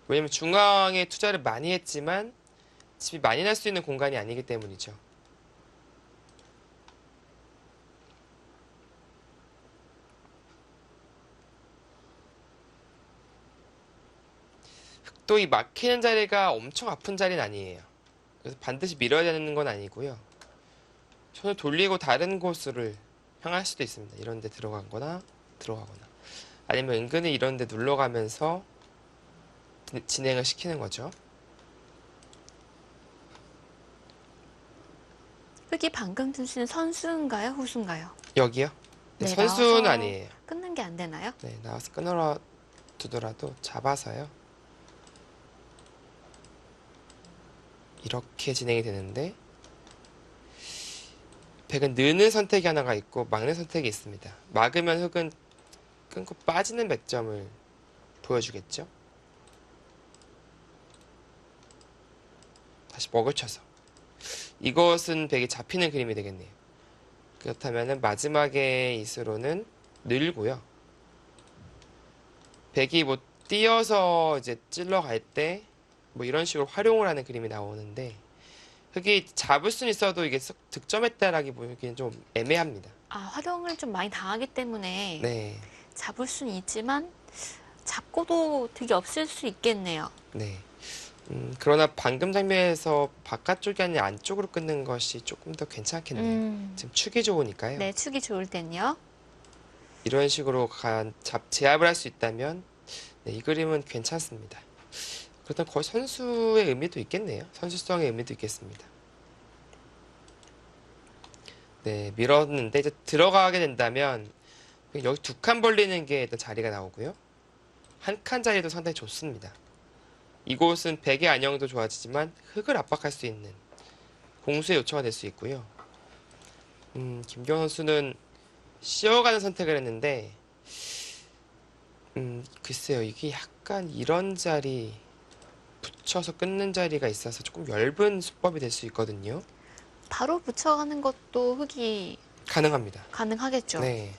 왜냐면 중앙에 투자를 많이 했지만 집이 많이 날 수 있는 공간이 아니기 때문이죠. 또 이 막히는 자리가 엄청 아픈 자리는 아니에요. 그래서 반드시 밀어야 되는 건 아니고요. 손을 돌리고 다른 곳을 향할 수도 있습니다. 이런 데 들어가거나 아니면 은근히 이런 데 눌러가면서 진행을 시키는 거죠. 흙이 방금 주신 선수인가요? 후수인가요? 여기요? 네, 네, 선수는 나와서 아니에요. 끊는 게 안 되나요? 네, 나와서 끊어 두더라도 잡아서요. 이렇게 진행이 되는데 백은 느는 선택이 하나가 있고 막는 선택이 있습니다. 막으면 흙은 끊고 빠지는 맥점을 보여주겠죠. 다시 먹을 쳐서 이것은 백이 잡히는 그림이 되겠네요. 그렇다면 마지막에 이수로는 늘고요. 백이 뭐 띄어서 이제 찔러 갈 때 뭐 이런 식으로 활용을 하는 그림이 나오는데 흙이 잡을 수는 있어도 이게 득점했다라기 보기엔 좀 애매합니다. 아, 활용을 좀 많이 당하기 때문에 네, 잡을 수는 있지만 잡고도 득이 없을 수 있겠네요. 네. 그러나 방금 장면에서 바깥쪽이 아니라 안쪽으로 끊는 것이 조금 더 괜찮겠네요. 지금 축이 좋으니까요. 네, 축이 좋을 땐요. 이런 식으로 제압을 할 수 있다면 네, 이 그림은 괜찮습니다. 그렇다면 거의 선수의 의미도 있겠네요. 선수성의 의미도 있겠습니다. 네, 밀었는데 이제 들어가게 된다면 여기 두 칸 벌리는 게 일단 자리가 나오고요. 한 칸 자리도 상당히 좋습니다. 이곳은 백의 안형도 좋아지지만 흙을 압박할 수 있는 공수의 요초가 될 수 있고요. 김경원 선수는 씌어가는 선택을 했는데 글쎄요. 이게 약간 이런 자리 붙여서 끊는 자리가 있어서 조금 엷은 수법이 될 수 있거든요. 바로 붙여가는 것도 흙이 가능합니다. 가능하겠죠. 네.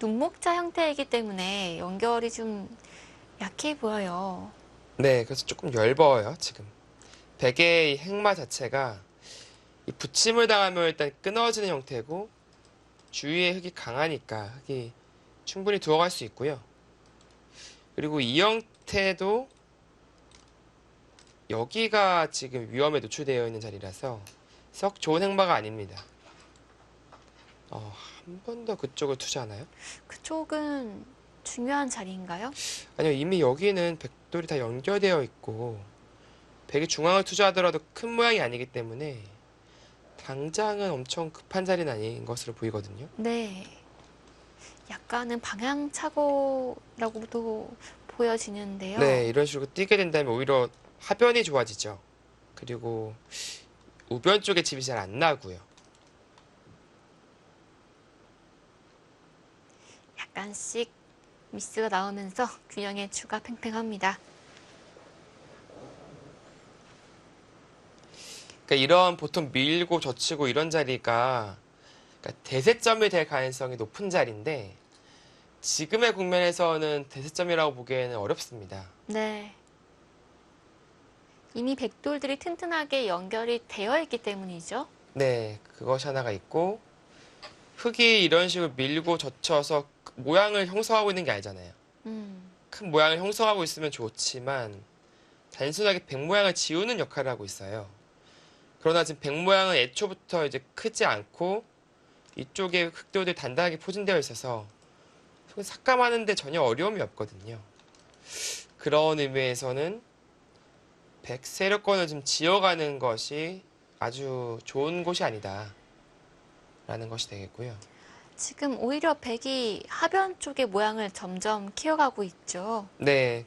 눈목자 형태이기 때문에 연결이 좀 약해 보여요. 네, 그래서 조금 엷어요, 지금. 베개의 행마 자체가 이 붙임을 당하면 일단 끊어지는 형태고 주위에 흙이 강하니까 흙이 충분히 들어갈 수 있고요. 그리고 이 형태도 여기가 지금 위험에 노출되어 있는 자리라서 썩 좋은 행마가 아닙니다. 한 번 더 그쪽을 투자하나요? 그쪽은 중요한 자리인가요? 아니요, 이미 여기는 백돌이 다 연결되어 있고 백이 중앙을 투자하더라도 큰 모양이 아니기 때문에 당장은 엄청 급한 자리는 아닌 것으로 보이거든요. 네. 약간은 방향착오라고도 보여지는데요. 네, 이런 식으로 뛰게 된다면 오히려 하변이 좋아지죠. 그리고 우변 쪽에 집이 잘 안 나고요. 약간씩 미스가 나오면서 균형의 추가 팽팽합니다. 그러니까 이런 보통 밀고 젖히고 이런 자리가 그러니까 대세점이 될 가능성이 높은 자리인데 지금의 국면에서는 대세점이라고 보기에는 어렵습니다. 네. 이미 백돌들이 튼튼하게 연결이 되어 있기 때문이죠. 네, 그것이 하나가 있고 흙이 이런 식으로 밀고 젖혀서 모양을 형성하고 있는 게 아니잖아요. 큰 모양을 형성하고 있으면 좋지만 단순하게 백 모양을 지우는 역할을 하고 있어요. 그러나 지금 백 모양은 애초부터 이제 크지 않고 이쪽에 흙돌들이 단단하게 포진되어 있어서 삭감하는데 전혀 어려움이 없거든요. 그런 의미에서는 백 세력권을 좀 지어가는 것이 아주 좋은 곳이 아니다 라는 것이 되겠고요. 지금 오히려 백이 하변 쪽의 모양을 점점 키워가고 있죠. 네,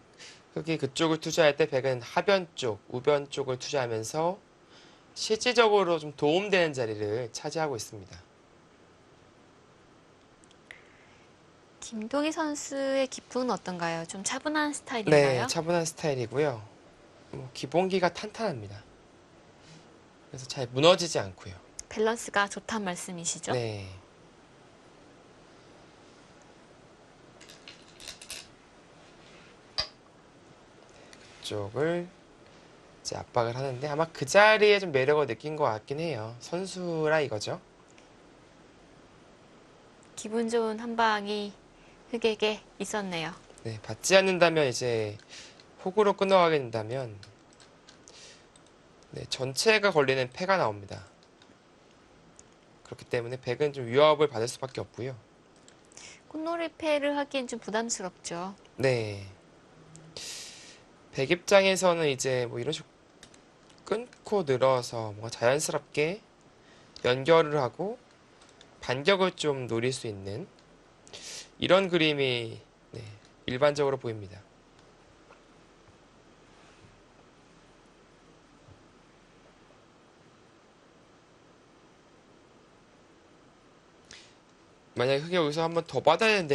흙이 그쪽을 투자할 때 백은 하변 쪽, 우변 쪽을 투자하면서 실질적으로 좀 도움되는 자리를 차지하고 있습니다. 김동희 선수의 기풍은 어떤가요? 좀 차분한 네, 스타일인가요? 차분한 스타일이고요. 기본기가 탄탄합니다. 그래서 잘 무너지지 않고요. 밸런스가 좋단 말씀이시죠? 네. 쪽을 이제 압박을 하는데 아마 그 자리에 좀 매력을 느낀 것 같긴 해요. 선수라 이거죠. 기분 좋은 한 방이 흑에게 있었네요. 네, 받지 않는다면 이제 호구로 끊어가게 된다면 네, 전체가 걸리는 패가 나옵니다. 그렇기 때문에 백은 좀 위협을 받을 수밖에 없고요. 꽃놀이패를 하기엔 좀 부담스럽죠. 네. 백 입장에서는 이제 뭐 이런 식으로 끊고 늘어서 뭔가 자연스럽게 연결을 하고 반격을 좀 노릴 수 있는 이런 그림이 네, 일반적으로 보입니다. 만약에 흑이 여기서 한번 더 받아야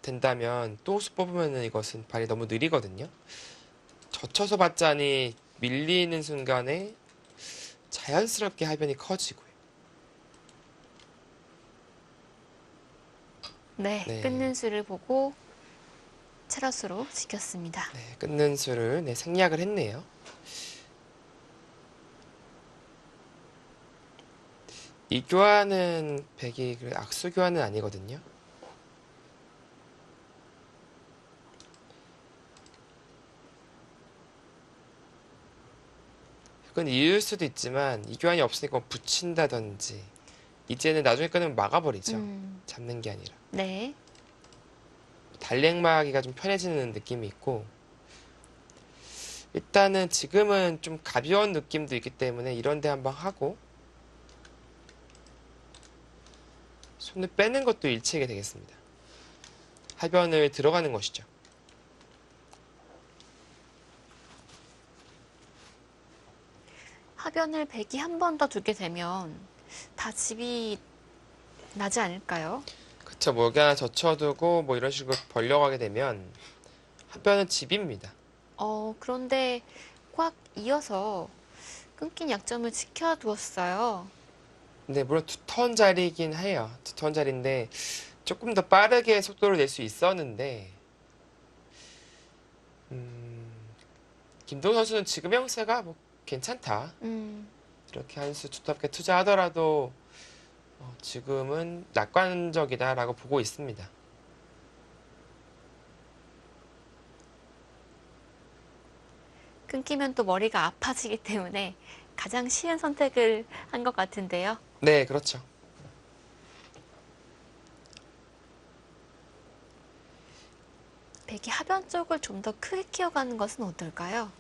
된다면 또 수 뽑으면 이것은 발이 너무 느리거든요. 젖혀서 받자니 밀리는 순간에 자연스럽게 하변이 커지고요. 네, 네, 끊는 수를 보고 체러스로 지켰습니다. 네, 끊는 수를 네, 생략을 했네요. 이 교환은 백이 악수 교환은 아니거든요. 그건 이을 수도 있지만 이 교환이 없으니까 뭐 붙인다든지 이제는 나중에 끊으면 막아버리죠. 잡는 게 아니라. 네, 달랭마하기가 좀 편해지는 느낌이 있고 일단은 지금은 좀 가벼운 느낌도 있기 때문에 이런데 한번 하고 손을 빼는 것도 일치하게 되겠습니다. 하변을 들어가는 것이죠. 하변을 백이 한 번 더 두게 되면 다 집이 나지 않을까요? 그쵸, 뭐 여기 하나 젖혀두고 뭐 이런 식으로 벌려가게 되면 하변은 집입니다. 그런데 꽉 이어서 끊긴 약점을 지켜두었어요. 근데 물론 두 턴 자리긴 해요. 두 턴 자리인데 조금 더 빠르게 속도를 낼 수 있었는데 김동현 선수는 지금 형세가 뭐 괜찮다. 음, 이렇게 한 수 두텁게 투자하더라도 지금은 낙관적이다라고 보고 있습니다. 끊기면 또 머리가 아파지기 때문에 가장 쉬운 선택을 한 것 같은데요. 네, 그렇죠. 백이 하변 쪽을 좀 더 크게 키워가는 것은 어떨까요?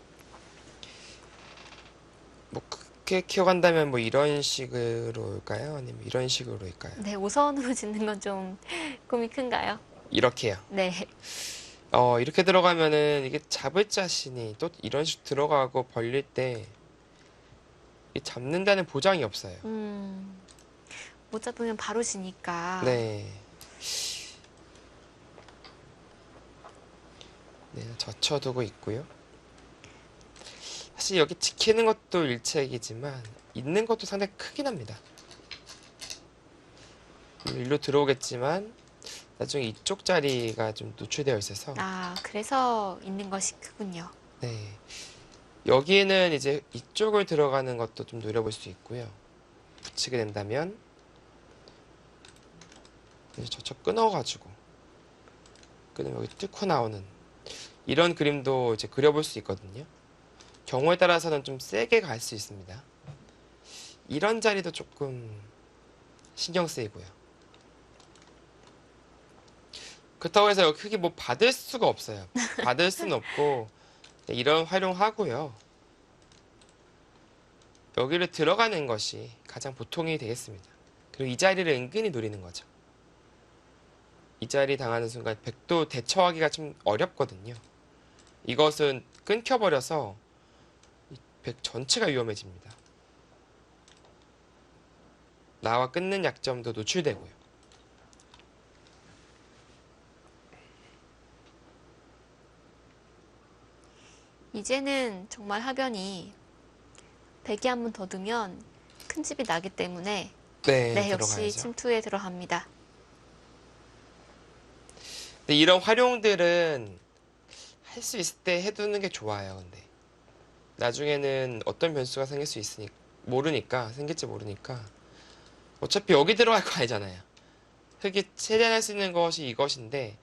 뭐 크게 키워간다면 뭐 이런 식으로일까요? 아니면 이런 식으로일까요? 네, 오선으로 짓는 건 좀 꿈이 큰가요? 이렇게요. 네, 이렇게 들어가면은 이게 잡을 자신이 또 이런 식으로 들어가고 벌릴 때 이게 잡는다는 보장이 없어요. 못 잡으면 바로 지니까. 네. 네, 젖혀두고 있고요. 사실 여기 지키는 것도 일책이지만 있는 것도 상당히 크긴 합니다. 일로 들어오겠지만 나중에 이쪽 자리가 좀 노출되어 있어서 아, 그래서 있는 것이 크군요. 네. 여기는 이제 이쪽을 들어가는 것도 좀 노려볼 수 있고요. 붙이게 된다면 이제 저쪽 끊어가지고 끊으면 여기 뚫고 나오는 이런 그림도 이제 그려볼 수 있거든요. 경우에 따라서는 좀 세게 갈 수 있습니다. 이런 자리도 조금 신경 쓰이고요. 그렇다고 해서 여기 크게 뭐 받을 수가 없어요. 받을 수는 없고 이런 활용하고요. 여기를 들어가는 것이 가장 보통이 되겠습니다. 그리고 이 자리를 은근히 노리는 거죠. 이 자리 당하는 순간 백도 대처하기가 좀 어렵거든요. 이것은 끊겨버려서 이 백 전체가 위험해집니다. 나와 끊는 약점도 노출되고요. 이제는 정말 하변이 백이 한 번 더 두면 큰 집이 나기 때문에 네, 역시 들어가야죠. 침투에 들어갑니다. 근데 이런 활용들은 할 수 있을 때 해두는 게 좋아요. 근데 나중에는 어떤 변수가 생길 수 있으니까 생길지 모르니까 어차피 여기 들어갈 거 아니잖아요. 흙이 최대한 할 수 있는 것이 이것인데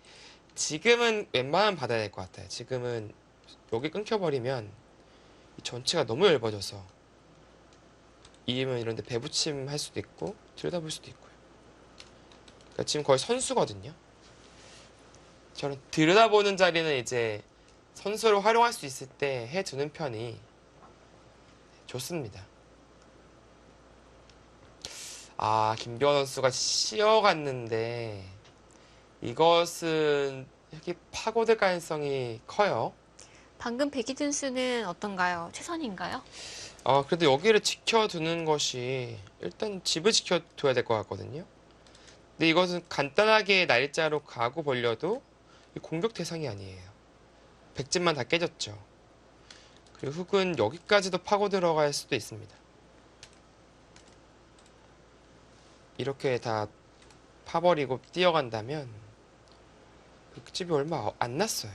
지금은 웬만하면 받아야 될 것 같아요. 지금은 여기 끊겨버리면 이 전체가 너무 얇아져서 이면 이런데 배부침 할 수도 있고 들여다볼 수도 있고요. 그러니까 지금 거의 선수거든요. 저는 들여다보는 자리는 이제 선수를 활용할 수 있을 때 해두는 편이 좋습니다. 아, 김병원 선수가 씌어갔는데 이것은 흙이 파고들 가능성이 커요. 방금 백이 든 수는 어떤가요? 최선인가요? 그래도 여기를 지켜두는 것이 일단 집을 지켜둬야 될 것 같거든요. 근데 이것은 간단하게 날짜로 가고 벌려도 공격 대상이 아니에요. 백집만 다 깨졌죠. 그리고 흙은 여기까지도 파고 들어갈 수도 있습니다. 이렇게 다 파버리고 뛰어간다면 흙집이 얼마 안 났어요.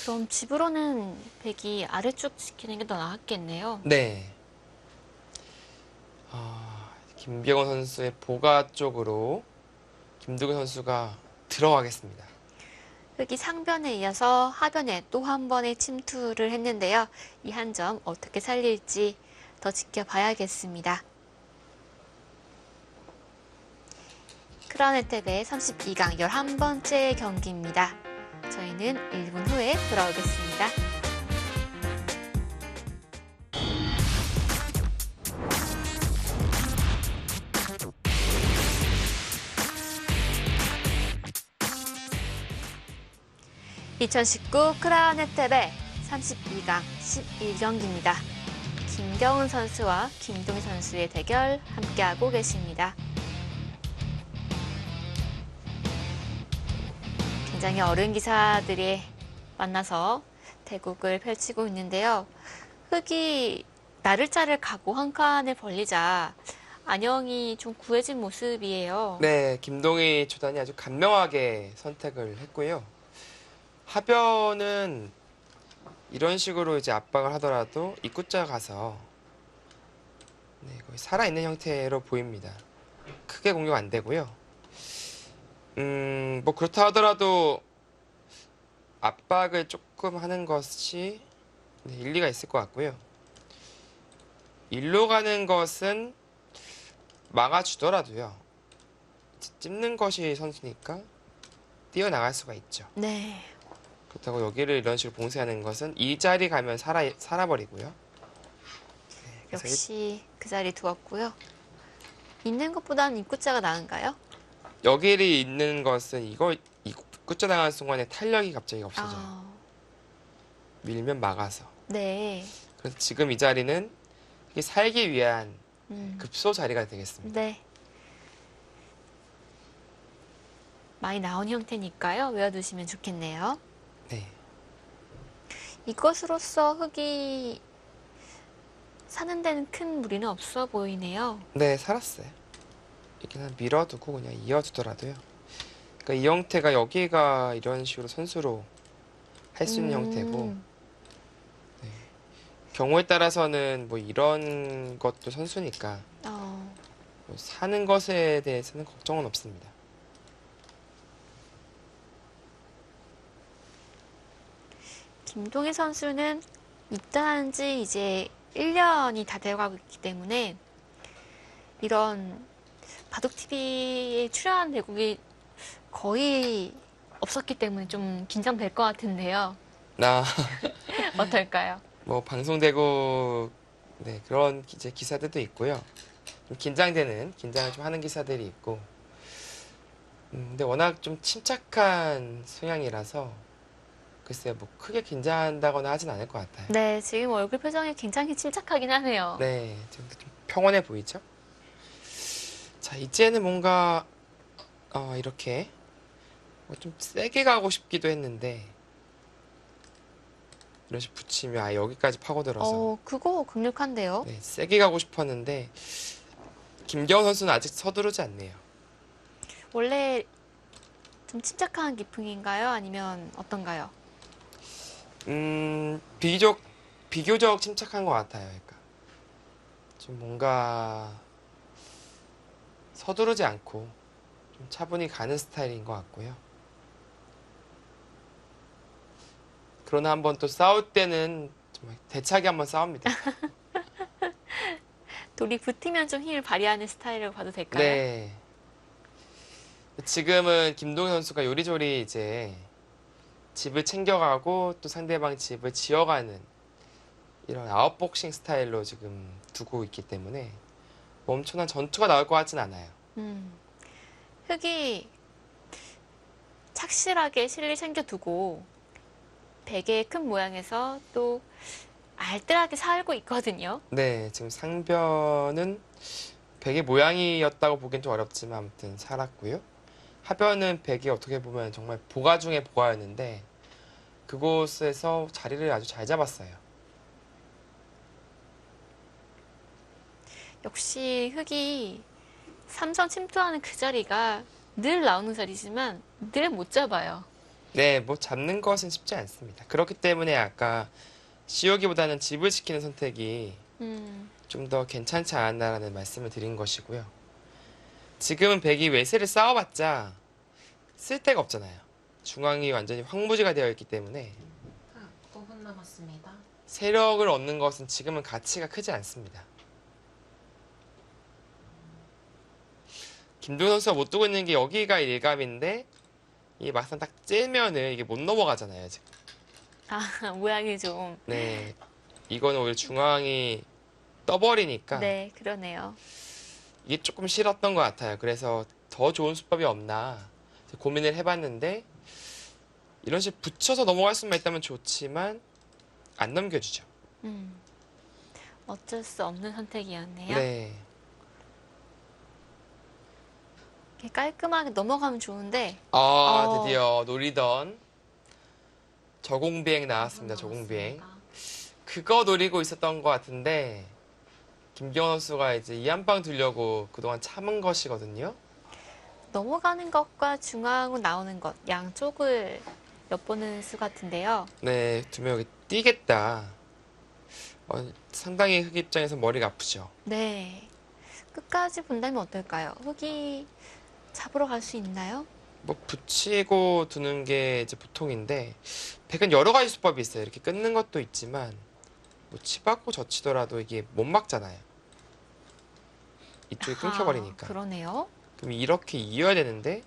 그럼 집으로는 백이 아래쪽 지키는 게 더 나았겠네요. 네. 김병원 선수의 보가 쪽으로 김두근 선수가 들어가겠습니다. 흙이 상변에 이어서 하변에 또 한 번의 침투를 했는데요. 이 한 점 어떻게 살릴지 더 지켜봐야겠습니다. 크라운 혜택의 32강 11번째 경기입니다. 저희는 1분 후에 돌아오겠습니다. (2019) 크라운 혜택의 32강 11경기입니다. 김경훈 선수와 김동희 선수의 대결 함께하고 계십니다. 굉장히 어른 기사들이 만나서 대국을 펼치고 있는데요. 흙이 나를자를 가고 한 칸을 벌리자 안영이 좀 구해진 모습이에요. 네, 김동희 초단이 아주 간명하게 선택을 했고요. 하변은 이런 식으로 이제 압박을 하더라도 입구자 가서 거의 살아있는 형태로 보입니다. 크게 공격 안 되고요. 뭐 그렇다 하더라도 압박을 조금 하는 것이 일리가 있을 것 같고요. 일로 가는 것은 막아주더라도요. 찝는 것이 선수니까 뛰어나갈 수가 있죠. 네. 그렇다고 여기를 이런 식으로 봉쇄하는 것은 이 자리 가면 살아버리고요. 네, 그래서 역시 그 자리 두었고요. 있는 것보다는 입구자가 나은가요? 여기를 있는 것은 이 굿자 당하는 순간에 탄력이 갑자기 없어져요. 밀면 막아서. 네. 그래서 지금 이 자리는 살기 위한 급소 자리가 되겠습니다. 네. 많이 나온 형태니까요. 외워두시면 좋겠네요. 네. 이것으로써 흙이 사는 데는 큰 무리는 없어 보이네요. 네, 살았어요. 이렇게 그냥 밀어두고 그냥 이어두더라도요. 그러니까 이 형태가 여기가 이런 식으로 선수로 할 수 있는 형태고 네. 경우에 따라서는 뭐 이런 것도 선수니까 뭐 사는 것에 대해서는 걱정은 없습니다. 김동희 선수는 입단한 지 이제 1년이 다 되어가고 있기 때문에 이런 바둑TV에 출연한 대국이 거의 없었기 때문에 좀 긴장될 것 같은데요. 어떨까요? 뭐 방송되고 네, 그런 이제 기사들도 있고요. 좀 긴장을 좀 하는 기사들이 있고. 근데 워낙 좀 침착한 성향이라서 글쎄요, 뭐 크게 긴장한다거나 하진 않을 것 같아요. 네, 지금 얼굴 표정이 굉장히 침착하긴 하네요. 네, 지금 좀 평온해 보이죠? 자, 이제는 뭔가 이렇게 뭐좀 세게 가고 싶기도 했는데 이런 식으로 붙이면 여기까지 파고들어서 그거 강력한데요? 네, 세게 가고 싶었는데 김경호 선수는 아직 서두르지 않네요. 원래 좀 침착한 기풍인가요? 아니면 어떤가요? 비교적 침착한 것 같아요. 그러니까 좀 뭔가 서두르지 않고 좀 차분히 가는 스타일인 것 같고요. 그러나 한번 또 싸울 때는 정말 대차게 한번 싸웁니다. 둘이 붙으면 좀 힘을 발휘하는 스타일이라고 봐도 될까요? 네. 지금은 김동현 선수가 요리조리 이제 집을 챙겨가고 또 상대방 집을 지어가는 이런 아웃복싱 스타일로 지금 두고 있기 때문에 뭐 엄청난 전투가 나올 것 같진 않아요. 음, 흙이 착실하게 실을 챙겨두고 베개의 큰 모양에서 또 알뜰하게 살고 있거든요. 네, 지금 상변은 베개 모양이었다고 보기엔 좀 어렵지만 아무튼 살았고요. 하변은 베개 어떻게 보면 정말 보가 중에 보가였는데 그곳에서 자리를 아주 잘 잡았어요. 역시 흙이 삼선 침투하는 그 자리가 늘 나오는 자리지만 늘 못 잡아요. 네, 뭐 잡는 것은 쉽지 않습니다. 그렇기 때문에 아까 씌우기보다는 집을 지키는 선택이 음, 좀 더 괜찮지 않았나라는 말씀을 드린 것이고요. 지금은 백이 외세를 쌓아봤자 쓸데가 없잖아요. 중앙이 완전히 황무지가 되어 있기 때문에 5분 남았습니다. 세력을 얻는 것은 지금은 가치가 크지 않습니다. 김도현 선수가 못 두고 있는 게 여기가 일갑인데 이 막상 딱 째면은 이게 못 넘어가잖아요, 지금. 모양이 좀. 네, 이거는 오히려 중앙이 떠버리니까 네, 그러네요. 이게 조금 싫었던 것 같아요. 그래서 더 좋은 수법이 없나 고민을 해봤는데 이런 식으로 붙여서 넘어갈 수만 있다면 좋지만 안 넘겨주죠. 음, 어쩔 수 없는 선택이었네요. 네, 이렇게 깔끔하게 넘어가면 좋은데, 드디어 노리던 저공비행 나왔습니다. 저공비행. 그거 노리고 있었던 것 같은데 김경원 선수가 이제 이 한 방 들려고 그동안 참은 것이거든요. 넘어가는 것과 중앙으로 나오는 것, 양쪽을 엿보는 수 같은데요. 네, 두 명 여기 뛰겠다. 상당히 흑 입장에서 머리가 아프죠. 네. 끝까지 본다면 어떨까요? 흙이 잡으러 갈 수 있나요? 뭐 붙이고 두는 게 이제 보통인데 백은 여러 가지 수법이 있어요. 이렇게 끊는 것도 있지만 뭐 치받고 젖히더라도 이게 못 막잖아요. 이쪽이 끊겨버리니까. 그러네요. 그럼 이렇게 이어야 되는데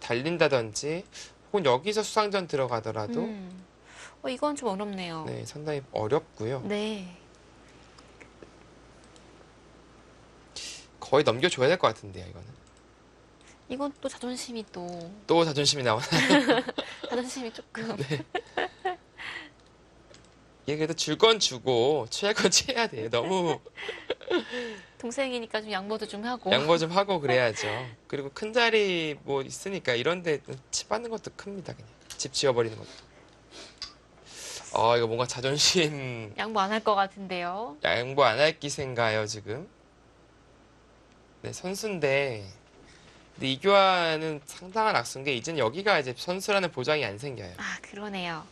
달린다든지 혹은 여기서 수상전 들어가더라도 이건 좀 어렵네요. 네, 상당히 어렵고요. 네. 거의 넘겨줘야 될 것 같은데요, 이거는. 이건 또 자존심이 또 자존심이 나오나? 자존심이 조금. 얘 그래도 줄 건 주고 취할 건 취해야 돼요. 너무 동생이니까 좀 양보도 좀 하고. 양보 좀 하고 그래야죠. 그리고 큰 자리 뭐 있으니까 이런데 치 받는 것도 큽니다. 그냥 집 지어버리는 것도. 이거 뭔가 자존심 양보 안 할 것 같은데요. 양보 안 할 기세인가요, 지금? 네, 선수인데 근데 이 교환은 상당한 악수인 게 이제는 여기가 이제 선수라는 보장이 안 생겨요. 그러네요.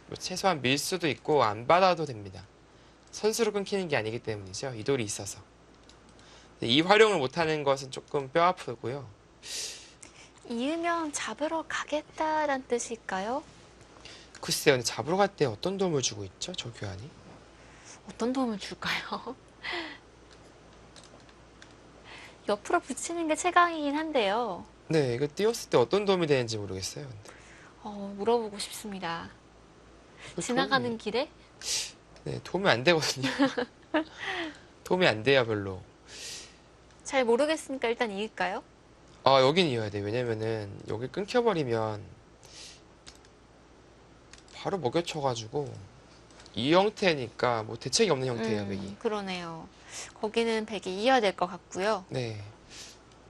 뭐 최소한 밀 수도 있고 안 받아도 됩니다. 선수로 끊기는 게 아니기 때문이죠. 이 돌이 있어서. 이 활용을 못하는 것은 조금 뼈 아프고요. 이으면 잡으러 가겠다란 뜻일까요? 글쎄요, 근데 잡으러 갈 때 어떤 도움을 주고 있죠? 저 교환이? 어떤 도움을 줄까요? 옆으로 붙이는 게 최강이긴 한데요. 네, 이거 띄웠을 때 어떤 도움이 되는지 모르겠어요. 근데. 물어보고 싶습니다. 이거 지나가는 길에? 네, 도움이 안 되거든요. 도움이 안 돼요, 별로. 잘 모르겠으니까 일단 이을까요? 여긴 이어야 돼. 왜냐면은 여기 끊겨버리면 바로 먹여쳐가지고 이 형태니까 뭐 대책이 없는 형태예요, 백이. 그러네요. 거기는 백이 이어야 될 것 같고요. 네.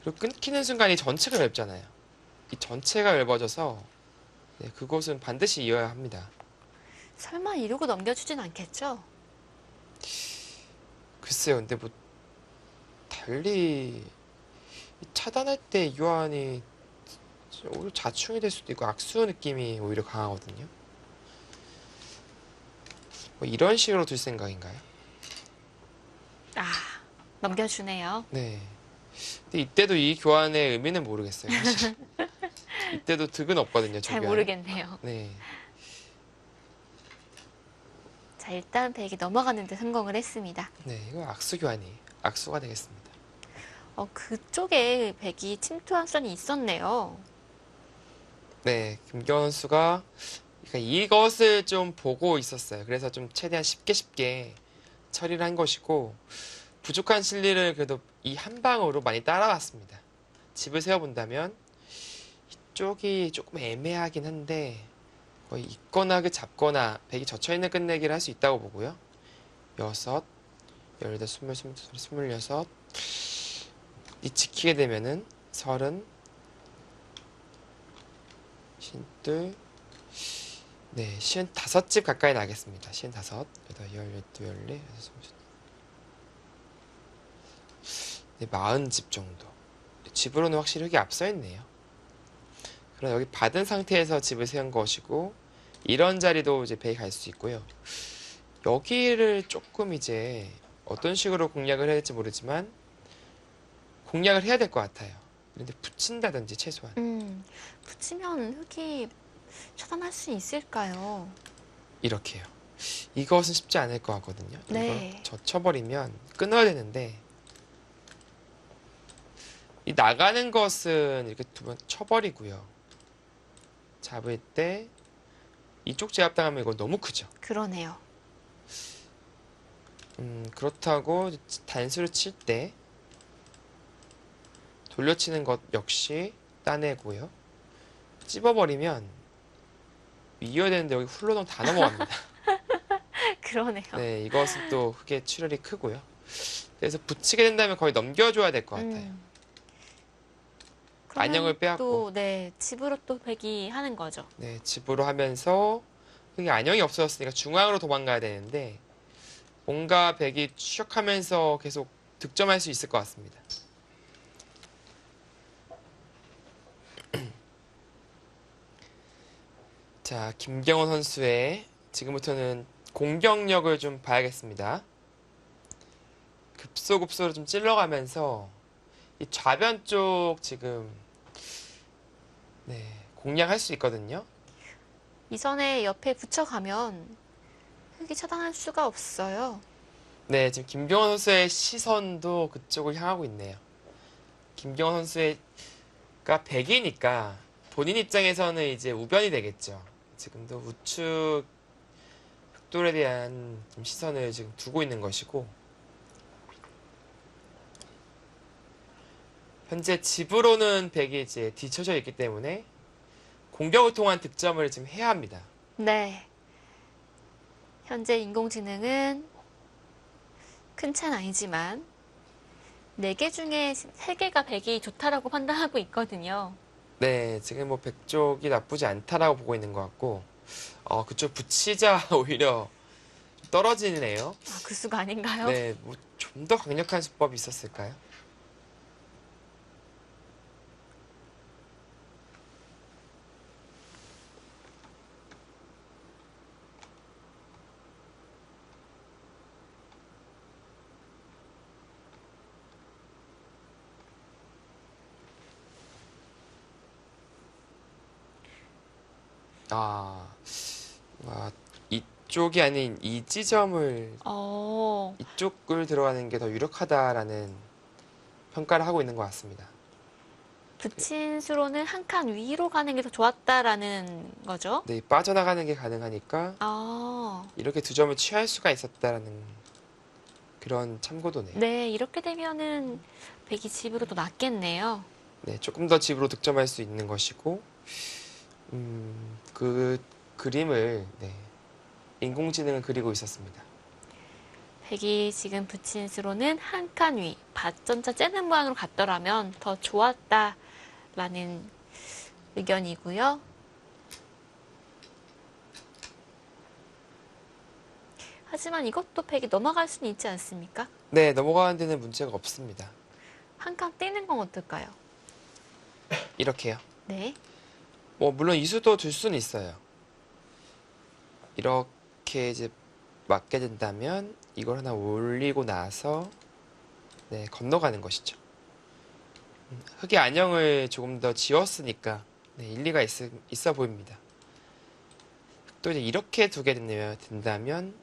그리고 끊기는 순간 이 전체가 얇잖아요. 이 전체가 얇아져서 네, 그곳은 반드시 이어야 합니다. 설마 이러고 넘겨주진 않겠죠? 글쎄요, 근데 뭐 달리 이 차단할 때 이 교환이 오히려 자충이 될 수도 있고 악수 느낌이 오히려 강하거든요. 뭐 이런 식으로 둘 생각인가요? 아, 넘겨주네요. 네. 근데 이때도 이 교환의 의미는 모르겠어요, 사실. 이때도 득은 없거든요, 저 잘 교환에. 모르겠네요. 네. 자, 일단 백이 넘어가는데 성공을 했습니다. 네, 이거 악수 교환이 악수가 되겠습니다. 그쪽에 백이 침투한 선이 있었네요. 네, 김경원 선수가 그러니까 이것을 좀 보고 있었어요. 그래서 좀 최대한 쉽게 처리를 한 것이고 부족한 실리를 그래도 이 한 방으로 많이 따라왔습니다. 집을 세워본다면 이쪽이 조금 애매하긴 한데 거의 있거나 잡거나 백이 젖혀있는 끝내기를 할 수 있다고 보고요. 6, 18, 20, 22, 26 이 지키게 되면은 30 52 네, 55집 가까이 나겠습니다. 55, 8, 10, 12, 14, 16 네, 40집 정도. 집으로는 확실히 흙이 앞서 있네요. 그럼 여기 받은 상태에서 집을 세운 것이고 이런 자리도 이제 배에 갈 수 있고요. 여기를 조금 이제 어떤 식으로 공략을 해야 될지 모르지만 공략을 해야 될 것 같아요. 그런데 붙인다든지 최소한 붙이면 흙이 차단할 수 있을까요? 이렇게요. 이것은 쉽지 않을 것 같거든요. 네. 이거 젖혀버리면 끊어야 되는데 이 나가는 것은 이렇게 두 번 쳐버리고요. 잡을 때 이쪽 제압당하면 이거 너무 크죠. 그러네요. 그렇다고 단수를 칠 때 돌려치는 것 역시 따내고요. 찝어버리면 이어야 되는데 여기 훌러덩 다 넘어갑니다. 그러네요. 네, 이것은 또 흙의 출혈이 크고요. 그래서 붙이게 된다면 거의 넘겨줘야 될 것 같아요. 그러면 안녕을 빼앗고. 또, 네, 집으로 또 백이 하는 거죠. 네, 집으로 하면서 흙이 안녕이 없어졌으니까 중앙으로 도망가야 되는데 뭔가 백이 추격하면서 계속 득점할 수 있을 것 같습니다. 자, 김경원 선수의 지금부터는 공격력을 좀 봐야겠습니다. 급소급소로 좀 찔러가면서 이 좌변 쪽 지금 네, 공략할 수 있거든요. 이선에 옆에 붙여가면 흙이 차단할 수가 없어요. 네, 지금 김경원 선수의 시선도 그쪽을 향하고 있네요. 김경원 선수가 백이니까 본인 입장에서는 이제 우변이 되겠죠. 지금도 우측 흑돌에 대한 좀 시선을 지금 두고 있는 것이고 현재 집으로는 백이 이제 뒤쳐져 있기 때문에 공격을 통한 득점을 지금 해야 합니다. 네. 현재 인공지능은 큰 차는 아니지만 4개 중에 3개가 백이 좋다라고 판단하고 있거든요. 네, 지금 뭐 백쪽이 나쁘지 않다라고 보고 있는 것 같고 그쪽 붙이자 오히려 떨어지네요. 아, 그 수가 아닌가요? 네, 뭐 좀 더 강력한 수법이 있었을까요? 이쪽이 아닌 이 지점을 이쪽을 들어가는 게 더 유력하다라는 평가를 하고 있는 것 같습니다. 붙인 수로는 한 칸 위로 가는 게 더 좋았다라는 거죠? 네, 빠져나가는 게 가능하니까 아, 이렇게 두 점을 취할 수가 있었다라는 그런 참고도네요. 네, 이렇게 되면은 백이 집으로 더 낫겠네요. 네, 조금 더 집으로 득점할 수 있는 것이고, 그 그림을 인공지능을 그리고 있었습니다. 백이 지금 붙인 수로는 한 칸 위, 밭전차 째는 모양으로 갔더라면 더 좋았다라는 의견이고요. 하지만 이것도 백이 넘어갈 수는 있지 않습니까? 네, 넘어가는 데는 문제가 없습니다. 한 칸 떼는 건 어떨까요? 이렇게요. 네. 뭐 물론 이수도 둘 수는 있어요. 이렇게 이제 맞게 된다면 이걸 하나 올리고 나서 건너가는 것이죠. 흙의 안형을 조금 더 지웠으니까 일리가 있어 보입니다. 또 이제 이렇게 두게 된다면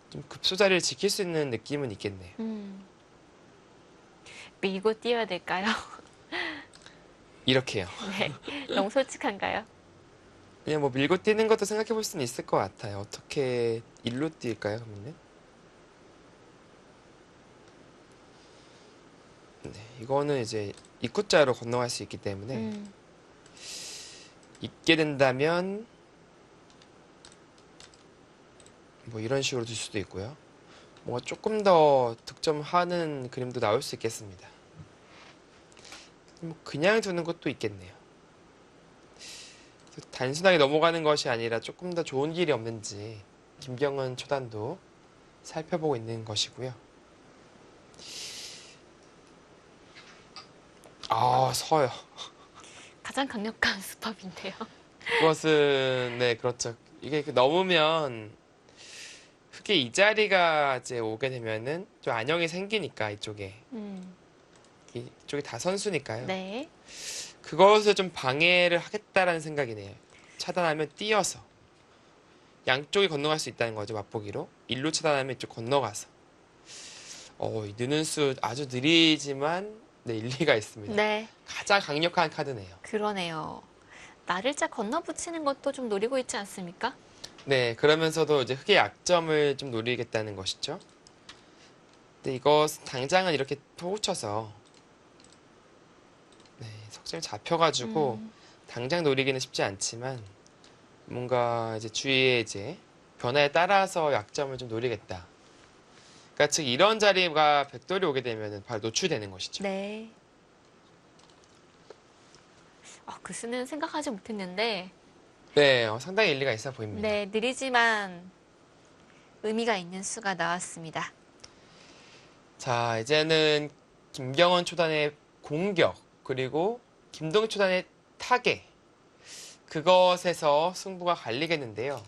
좀 급소자리를 지킬 수 있는 느낌은 있겠네요. 밀고 뛰어야 될까요? 이렇게요. 네. 너무 솔직한가요? 그냥 뭐 밀고 뛰는 것도 생각해 볼 수는 있을 것 같아요. 어떻게 일로 뛸까요, 그러면? 네, 이거는 이제 입구자로 건너갈 수 있기 때문에 있게 된다면 뭐 이런 식으로 둘 수도 있고요. 뭔가 조금 더 득점하는 그림도 나올 수 있겠습니다. 뭐 그냥 두는 것도 있겠네요. 단순하게 넘어가는 것이 아니라 조금 더 좋은 길이 없는지 김경은 초단도 살펴보고 있는 것이고요. 서요. 가장 강력한 수법인데요. 그것은 그렇죠. 이게 넘으면 흙의 이 자리가 이제 오게 되면은 좀 안형이 생기니까 이쪽에 다 선수니까요. 네. 그것을 좀 방해를 하겠다라는 생각이네요. 차단하면 뛰어서 양쪽이 건너갈 수 있다는 거죠. 맛보기로 일로 차단하면 이쪽 건너가서 이 느는 수 아주 느리지만 일리가 있습니다. 네. 가장 강력한 카드네요. 그러네요. 나를자 건너붙이는 것도 좀 노리고 있지 않습니까? 네, 그러면서도 이제 흙의 약점을 좀 노리겠다는 것이죠. 근데 이거 당장은 이렇게 퍼붙여서 석점이 잡혀가지고 당장 노리기는 쉽지 않지만 뭔가 이제 주위에 이제 변화에 따라서 약점을 좀 노리겠다. 그러니까 즉 이런 자리가 백돌이 오게 되면 바로 노출되는 것이죠. 네. 그 수는 생각하지 못했는데 네, 상당히 일리가 있어 보입니다. 네, 느리지만 의미가 있는 수가 나왔습니다. 자, 이제는 김경원 초단의 공격 그리고 김동희 초단의 타겟 그것에서 승부가 갈리겠는데요.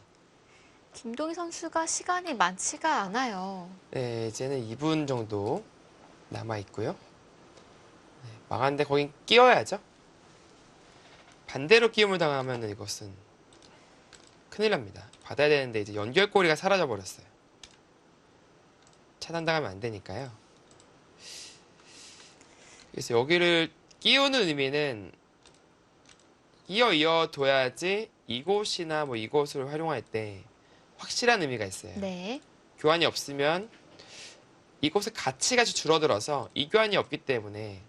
김동희 선수가 시간이 많지가 않아요. 네, 이제는 2분 정도 남아 있고요. 망한데 거긴 끼워야죠. 반대로 끼움을 당하면 이것은 큰일 납니다. 받아야 되는데 이제 연결고리가 사라져 버렸어요. 차단당하면 안 되니까요. 그래서 여기를 끼우는 의미는 이어 둬야지 이곳이나 뭐 이곳을 활용할 때 확실한 의미가 있어요. 네. 교환이 없으면 이곳의 가치가 줄어들어서 이 교환이 없기 때문에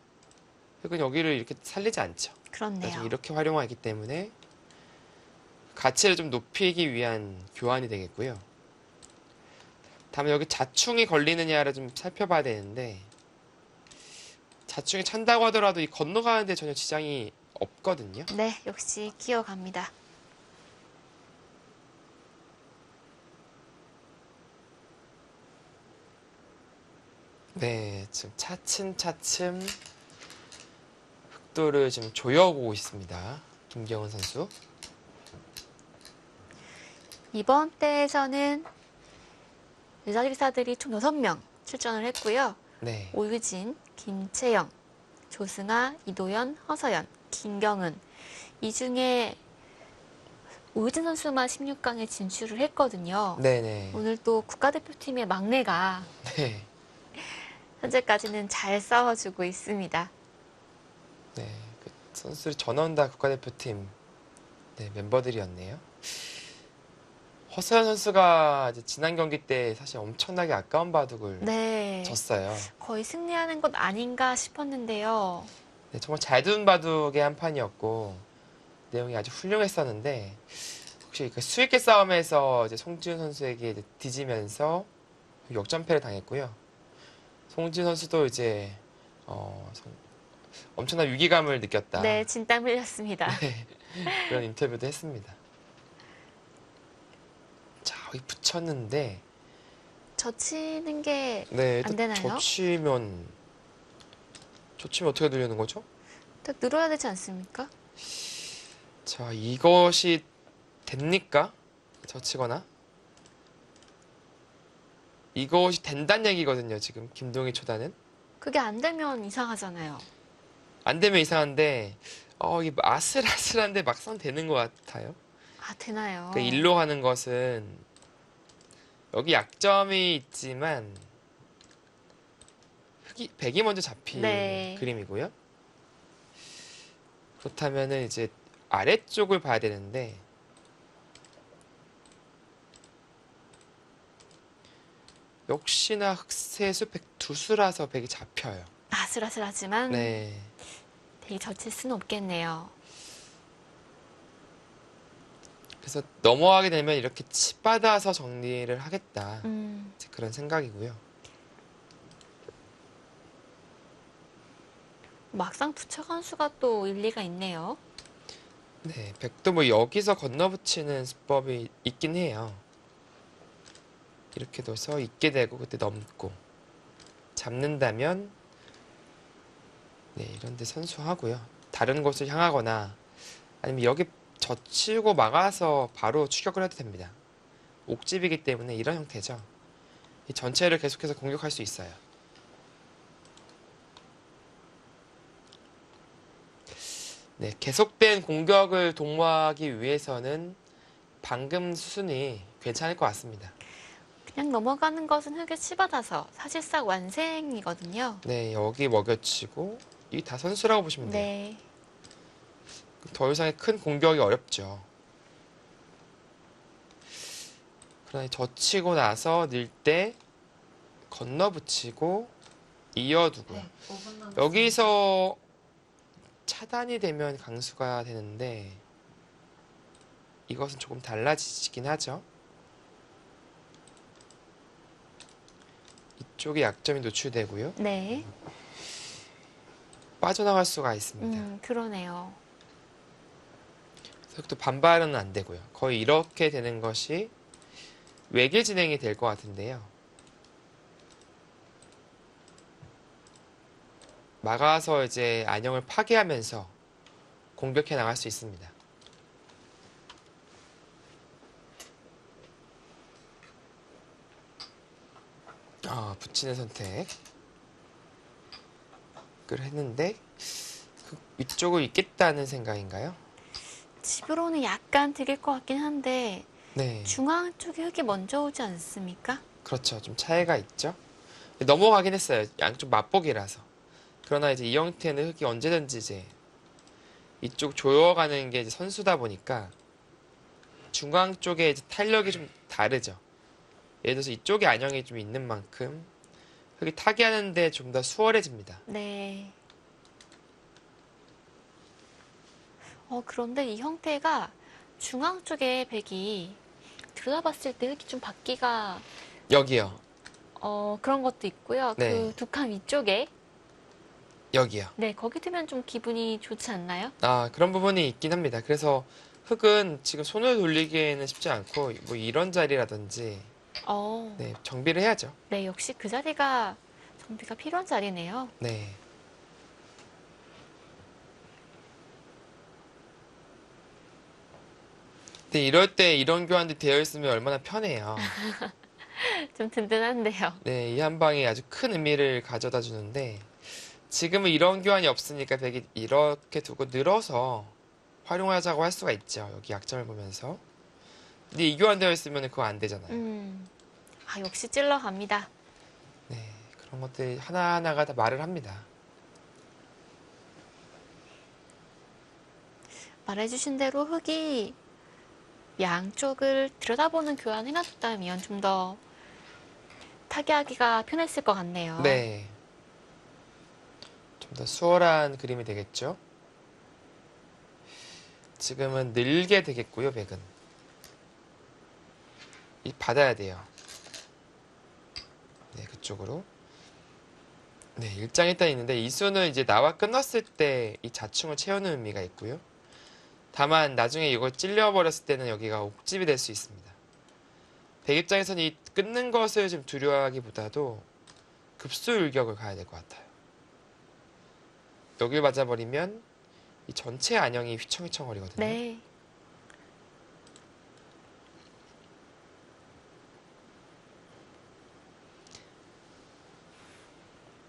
흙은 여기를 이렇게 살리지 않죠. 그렇네요. 나중에 이렇게 활용하기 때문에 가치를 좀 높이기 위한 교환이 되겠고요. 다음에 여기 자충이 걸리느냐를 좀 살펴봐야 되는데 자충이 찬다고 하더라도 이 건너가는데 전혀 지장이 없거든요. 네, 역시 기어갑니다. 네, 지금 차츰차츰 흑도를 지금 조여오고 있습니다. 김경은 선수. 이번 대회에서는 여자 기사들이 총 6명 출전을 했고요. 네, 오유진, 김채영, 조승아, 이도연, 허서연, 김경은 이 중에 오유진 선수만 16강에 진출을 했거든요. 네네. 오늘 또 국가대표팀의 막내가 네, 현재까지는 잘 싸워주고 있습니다. 네. 그 선수들이 전원 다 국가대표팀 멤버들이었네요. 허서연 선수가 이제 지난 경기 때 사실 엄청나게 아까운 바둑을 네, 졌어요. 거의 승리하는 것 아닌가 싶었는데요. 네, 정말 잘 둔 바둑의 한 판이었고 내용이 아주 훌륭했었는데 그 수익의 싸움에서 이제 송지훈 선수에게 이제 뒤지면서 역전패를 당했고요. 송지훈 선수도 이제 엄청난 위기감을 느꼈다. 네, 진땀 흘렸습니다. 그런 인터뷰도 했습니다. 자, 여기 붙였는데 젖히는 게 네, 안 되나요? 젖히면 어떻게 되려는 거죠? 딱 늘어야 되지 않습니까? 자, 이것이 됩니까? 젖히거나? 이것이 된다는 얘기거든요, 지금 김동희 초단은. 그게 안 되면 이상하잖아요. 안 되면 이상한데, 이 아슬아슬한데 막상 되는 것 같아요. 아, 되나요? 그 일로 하는 것은, 여기 약점이 있지만, 백이 먼저 잡힌 네. 그림이고요. 그렇다면은 이제 아래쪽을 봐야 되는데, 역시나 흑세수 백두수라서 백이 잡혀요. 아슬아슬하지만 네. 되게 젖힐 수는 없겠네요. 그래서 넘어가게 되면 이렇게 치받아서 정리를 하겠다. 이제 그런 생각이고요. 막상 붙여간 수가 또 일리가 있네요. 네, 백도 뭐 여기서 건너붙이는 수법이 있긴 해요. 이렇게 둬서 있게 되고 그때 넘고 잡는다면 네, 이런데 선수하고요. 다른 곳을 향하거나 아니면 여기 젖히고 막아서 바로 추격을 해도 됩니다. 옥집이기 때문에 이런 형태죠. 이 전체를 계속해서 공격할 수 있어요. 네, 계속된 공격을 도모하기 위해서는 방금 수순이 괜찮을 것 같습니다. 그냥 넘어가는 것은 흙에 치받아서 사실상 완생이거든요. 네, 여기 먹여치고 이 다 선수라고 보시면 돼요. 네. 더 이상의 큰 공격이 어렵죠. 그러나 젖히고 나서 늘 때 건너붙이고 이어두고요. 네, 5분 남았습니다. 여기서 차단이 되면 강수가 되는데 이것은 조금 달라지긴 하죠. 이쪽에 약점이 노출되고요. 네. 빠져나갈 수가 있습니다. 그러네요. 그래서 또 반발은 안 되고요. 거의 이렇게 되는 것이 외계 진행이 될 것 같은데요. 막아서 이제 안형을 파괴하면서 공격해 나갈 수 있습니다. 붙이는 선택을 했는데 이쪽을 있겠다는 생각인가요? 집으로는 약간 드릴 것 같긴 한데 네, 중앙 쪽에 흙이 먼저 오지 않습니까? 그렇죠. 좀 차이가 있죠. 넘어가긴 했어요. 양쪽 맛보기라서. 그러나 이제 이 형태는 흙이 언제든지 이제 이쪽 조여가는 게 이제 선수다 보니까 중앙 쪽에 이제 탄력이 좀 다르죠. 예를 들어서 이쪽에 안형이 좀 있는 만큼 흙이 타기하는데 좀 더 수월해집니다. 네. 그런데 이 형태가 중앙 쪽에 백이 들여다봤을 때 흙이 좀 받기가 여기요. 그런 것도 있고요. 네. 그 두 칸 위쪽에 여기요. 네, 거기 두면 좀 기분이 좋지 않나요? 그런 부분이 있긴 합니다. 그래서 흙은 지금 손을 돌리기에는 쉽지 않고 뭐 이런 자리라든지 네, 정비를 해야죠. 네, 역시 그 자리가 정비가 필요한 자리네요. 네. 근데 이럴 때 이런 교환들이 되어 있으면 얼마나 편해요. 좀 든든한데요. 네, 이 한 방이 아주 큰 의미를 가져다 주는데 지금은 이런 교환이 없으니까 백이 이렇게 두고 늘어서 활용하자고 할 수가 있죠. 여기 약점을 보면서. 근데 이 교환되어 있으면 그거 안 되잖아요. 역시 찔러 갑니다. 네, 그런 것들이 하나하나가 다 말을 합니다. 말해주신 대로 흙이 양쪽을 들여다보는 교환을 해놔뒀다면 좀 더 타개하기가 편했을 것 같네요. 네. 좀 더 수월한 그림이 되겠죠. 지금은 늘게 되겠고요, 백은. 받아야 돼요. 네, 그쪽으로. 네, 일장일단 있는데 이 수는 이제 나와 끊었을 때 이 자충을 채우는 의미가 있고요. 다만 나중에 이걸 찔려버렸을 때는 여기가 옥집이 될 수 있습니다. 백 입장에서는 이 끊는 것을 좀 두려워하기보다도 급소일격을 가야 될 것 같아요. 여길 맞아버리면 이 전체 안형이 휘청휘청거리거든요. 네.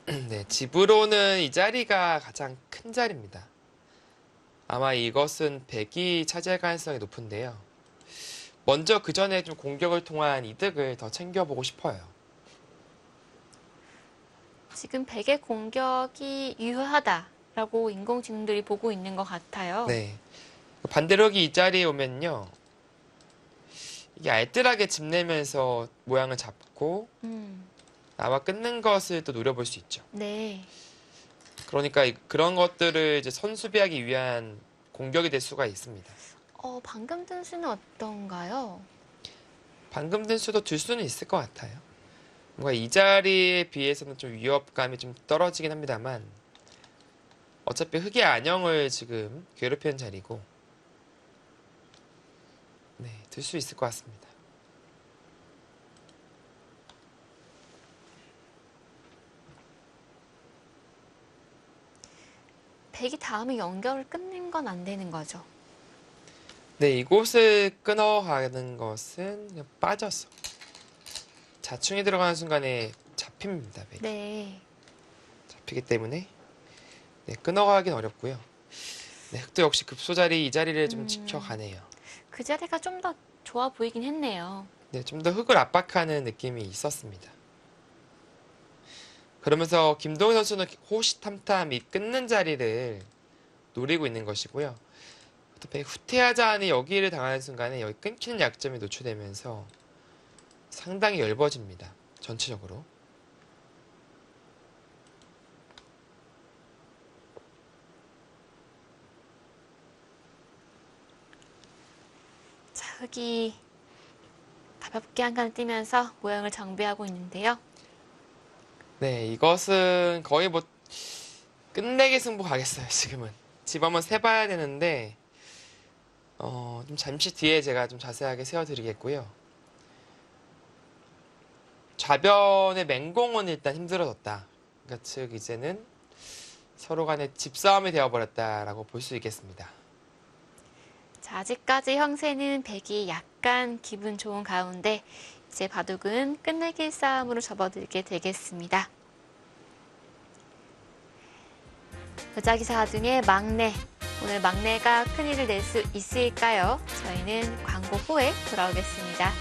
네, 집으로는 이 자리가 가장 큰 자리입니다. 아마 이것은 백이 차지할 가능성이 높은데요. 먼저 그 전에 좀 공격을 통한 이득을 더 챙겨보고 싶어요. 지금 백의 공격이 유효하다라고 인공지능들이 보고 있는 것 같아요. 네. 반대로 여기 이 자리에 오면요. 이게 알뜰하게 집 내면서 모양을 잡고 나와 끊는 것을 또 노려볼 수 있죠. 네. 그러니까 그런 것들을 이제 선수비하기 위한 공격이 될 수가 있습니다. 방금 든 수는 어떤가요? 방금 든 수도 들 수는 있을 것 같아요. 뭔가 이 자리에 비해서는 좀 위협감이 좀 떨어지긴 합니다만 어차피 흑의 안형을 지금 괴롭히는 자리고 네, 들 수 있을 것 같습니다. 백이 다음에 연결을 끊는 건 안 되는 거죠. 네, 이곳을 끊어가는 것은 그냥 빠져서 자충이 들어가는 순간에 잡힙니다. 백이. 네. 잡히기 때문에 네, 끊어가긴 어렵고요. 네, 흑도 역시 급소자리 이 자리를 좀 지켜가네요. 그 자리가 좀 더 좋아 보이긴 했네요. 네, 좀 더 흑을 압박하는 느낌이 있었습니다. 그러면서 김동희 선수는 호시탐탐 이 끊는 자리를 노리고 있는 것이고요. 또 후퇴하자니 여기를 당하는 순간에 여기 끊기는 약점이 노출되면서 상당히 얇아집니다. 전체적으로. 자, 흑이 가볍게 한 칸 뛰면서 모양을 정비하고 있는데요. 네, 이것은 거의 뭐 끝내기 승부 가겠어요, 지금은. 집 한번 세봐야 되는데 좀 잠시 뒤에 제가 좀 자세하게 세워드리겠고요. 좌변의 맹공은 일단 힘들어졌다. 그러니까 즉 이제는 서로 간에 집싸움이 되어버렸다라고 볼 수 있겠습니다. 자, 아직까지 형세는 백이 약간 기분 좋은 가운데 이제 바둑은 끝내기 싸움으로 접어들게 되겠습니다. 여자기사 중에 막내. 오늘 막내가 큰일을 낼 수 있을까요? 저희는 광고 후에 돌아오겠습니다.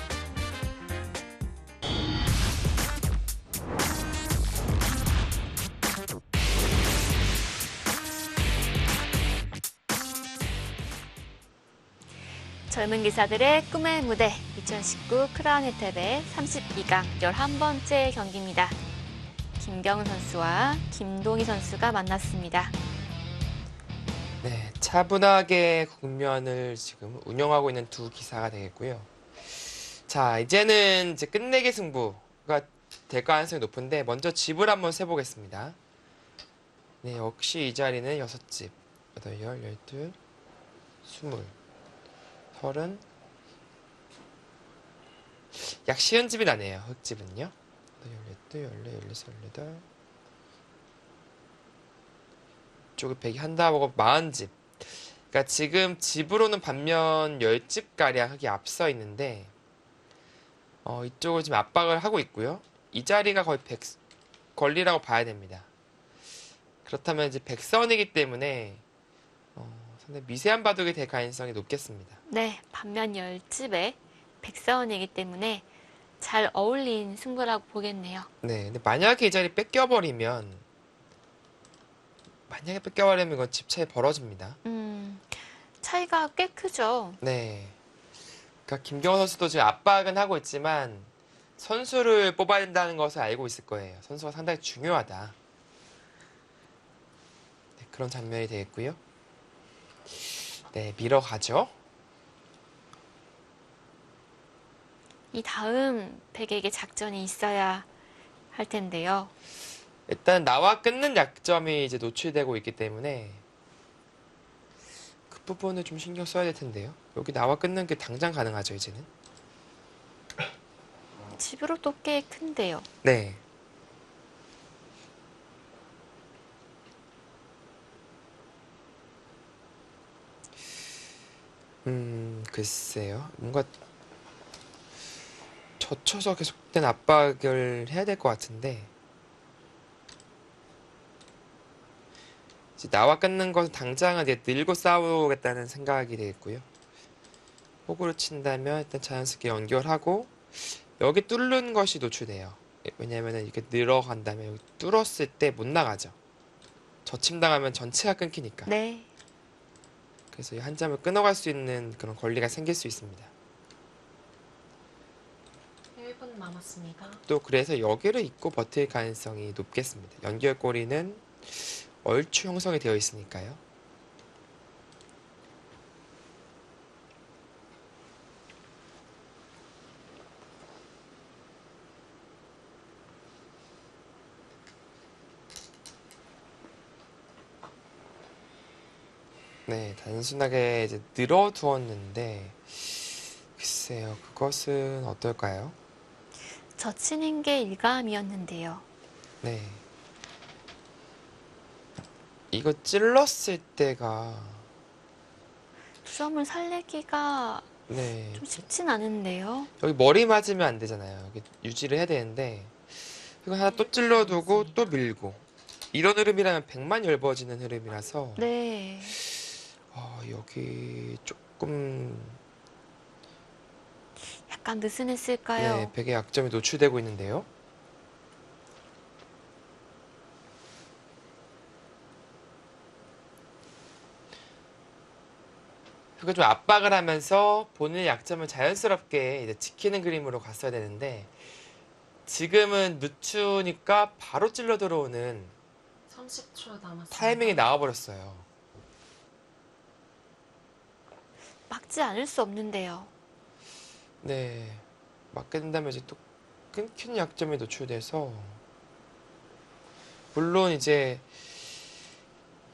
젊은 기사들의 꿈의 무대 2019 크라운 혜택의 32강 11번째 경기입니다. 김경은 선수와 김동희 선수가 만났습니다. 네, 차분하게 국면을 지금 운영하고 있는 두 기사가 되겠고요. 자, 이제는 이제 끝내기 승부가 될 가능성이 높은데 먼저 집을 한번 세보겠습니다. 네, 역시 이 자리는 6집, 8, 12, 20, 30. 약 쉬운 집이 나네요. 흑집은요. 18, 14, 16, 18. 이쪽에 100이 한다 하고 40집. 그러니까 지금 집으로는 반면 10집 가량 흑이 앞서 있는데 이쪽을 지금 압박을 하고 있고요. 이 자리가 거의 100 권리라고 봐야 됩니다. 그렇다면 이제 100선이기 때문에 상당히 미세한 바둑이 될 가능성이 높겠습니다. 네, 반면 10집에 백사원이기 때문에 잘 어울린 승부라고 보겠네요. 네, 근데 만약에 이 자리 뺏겨버리면 이건 집 차이 벌어집니다. 차이가 꽤 크죠. 네. 그러니까 김경호 선수도 지금 압박은 하고 있지만 선수를 뽑아야 된다는 것을 알고 있을 거예요. 선수가 상당히 중요하다. 네, 그런 장면이 되겠고요. 네, 밀어가죠. 이 다음 백에게 작전이 있어야 할 텐데요. 일단 나와 끊는 약점이 이제 노출되고 있기 때문에 그 부분을 좀 신경 써야 될 텐데요. 여기 나와 끊는 게 당장 가능하죠, 이제는. 집으로 또 꽤 큰데요. 네. 글쎄요. 뭔가 젖혀서 계속된 압박을 해야 될 것 같은데 이제 나와 끊는 것은 당장은 이제 늘고 싸우겠다는 생각이 되겠고요. 호구를 친다면 일단 자연스럽게 연결하고 여기 뚫는 것이 노출돼요. 왜냐면은 이렇게 늘어간다면 여기 뚫었을 때 못 나가죠. 저침당하면 전체가 끊기니까. 네. 그래서 이 한 점을 끊어갈 수 있는 그런 권리가 생길 수 있습니다. 1분 남았습니다. 또 그래서 여기를 잇고 버틸 가능성이 높겠습니다. 연결고리는 얼추 형성이 되어 있으니까요. 네, 단순하게 이제 늘어두었는데 글쎄요, 그것은 어떨까요? 젖히는 게 일감이었는데요. 네. 이거 찔렀을 때가 두 점을 살리기가 네, 좀 쉽진 않은데요. 여기 머리 맞으면 안 되잖아요. 여기 유지를 해야 되는데 이거 하나 또 찔러두고 또 밀고 이런 흐름이라면 100만 열버지는 흐름이라서 네. 여기 조금 약간 느슨했을까요? 네, 백의 약점이 노출되고 있는데요. 그거 좀 압박을 하면서 본인의 약점을 자연스럽게 이제 지키는 그림으로 갔어야 되는데 지금은 늦추니까 바로 찔러 들어오는 30초 남았습니다. 타이밍이 나와버렸어요. 막지 않을 수 없는데요. 네, 맞게 된다면 이제 또 끊기는 약점이 노출돼서 물론 이제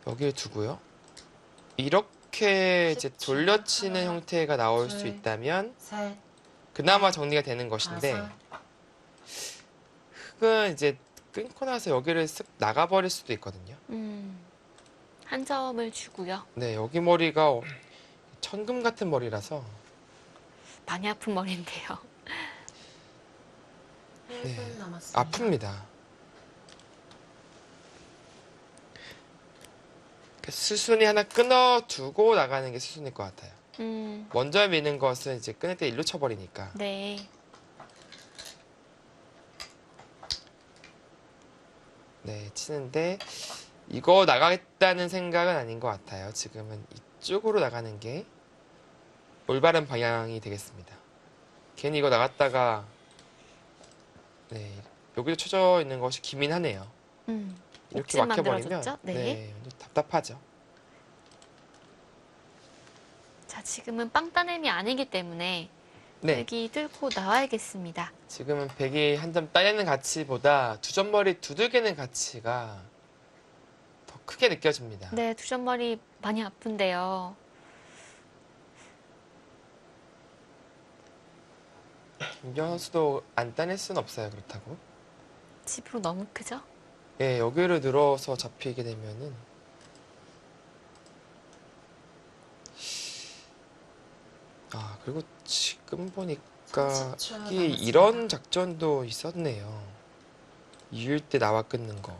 여기를 두고요. 이렇게 이제 10초, 돌려치는 하나, 형태가 나올 수 둘, 있다면 셋, 그나마 정리가 되는 것인데 다섯, 흙은 이제 끊고 나서 여기를 쓱 나가버릴 수도 있거든요. 한 점을 주고요. 네, 여기 머리가 천금 같은 머리라서 많이 아픈 머리인데요. 1분 네, 남았습니다. 아픕니다. 수순이 하나 끊어두고 나가는 게 수순일 것 같아요. 먼저 미는 것은 이제 끊을 때 일로 쳐버리니까. 네. 네, 치는데 이거 나가겠다는 생각은 아닌 것 같아요. 지금은 이쪽으로 나가는 게 올바른 방향이 되겠습니다. 괜히 이거 나갔다가 네, 여기도 쳐져 있는 것이 기민하네요. 이렇게 옥집 막혀버리면 만들어줬죠? 네. 답답하죠. 자, 지금은 빵 따냄이 아니기 때문에 네, 여기 뚫고 나와야겠습니다. 지금은 백이 한 점 따내는 가치보다 두 점머리 두들기는 가치가 더 크게 느껴집니다. 네, 두 점 머리 많이 아픈데요. 김경 선수도 안 따낼 수는 없어요. 그렇다고. 집으로 너무 크죠? 예, 여기를 늘어서 잡히게 되면은 그리고 지금 보니까 30초 이게 남았습니다. 이런 작전도 있었네요. 이을 때 나와 끊는 거.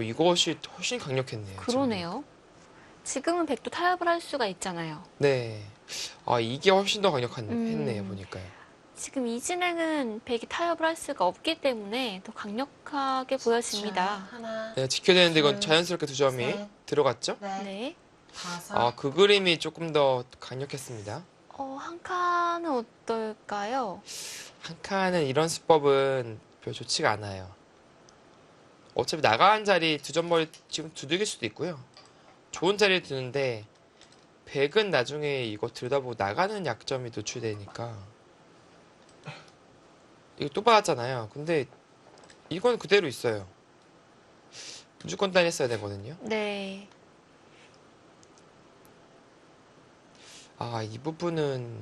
이것이 훨씬 강력했네요. 그러네요. 지금은 백도 타협을 할 수가 있잖아요. 지금. 네. 이게 훨씬 더 강력했네요. 보니까요. 지금 이 진행은 백이 타협을 할 수가 없기 때문에 더 강력하게 보여집니다. 하나, 네, 지켜야 되는데 이건 둘, 자연스럽게 두 점이 셋, 들어갔죠? 넷, 네. 다섯, 그 그림이 조금 더 강력했습니다. 한 칸은 어떨까요? 한 칸은 이런 수법은 별로 좋지가 않아요. 어차피 나가는 자리 두 점머리 지금 두들길 수도 있고요. 좋은 자리에 두는데 백은 나중에 이거 들여다보고 나가는 약점이 노출되니까 이거 또 받았잖아요. 근데 이건 그대로 있어요. 무조건 따냈어야 되거든요. 네. 아, 이 부분은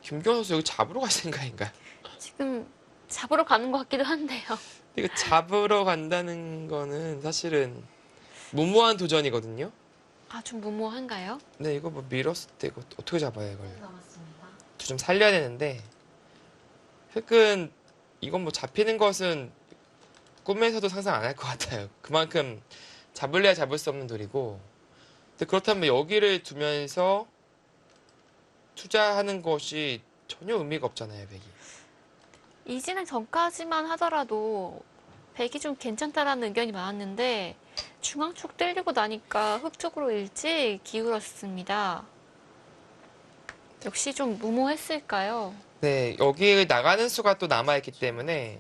김경호 선수 여기 잡으러 갈 생각인가요? 지금 잡으러 가는 것 같기도 한데요. 이거 잡으러 간다는 거는 사실은 무모한 도전이거든요. 아, 좀 무모한가요? 네, 이거 뭐 밀었을 때 이거 어떻게 잡아요, 이걸? 1분 남았습니다. 좀 살려야 되는데 흑은 이건 뭐 잡히는 것은 꿈에서도 상상 안 할 것 같아요. 그만큼 잡을래야 잡을 수 없는 돌이고. 근데 그렇다면 여기를 두면서 투자하는 것이 전혀 의미가 없잖아요, 백이. 이진행 전까지만 하더라도 백이 좀 괜찮다라는 의견이 많았는데 중앙 쪽 뚫리고 나니까 흑 쪽으로 일찍 기울었습니다. 역시 좀 무모했을까요? 네, 여기 나가는 수가 또 남아있기 때문에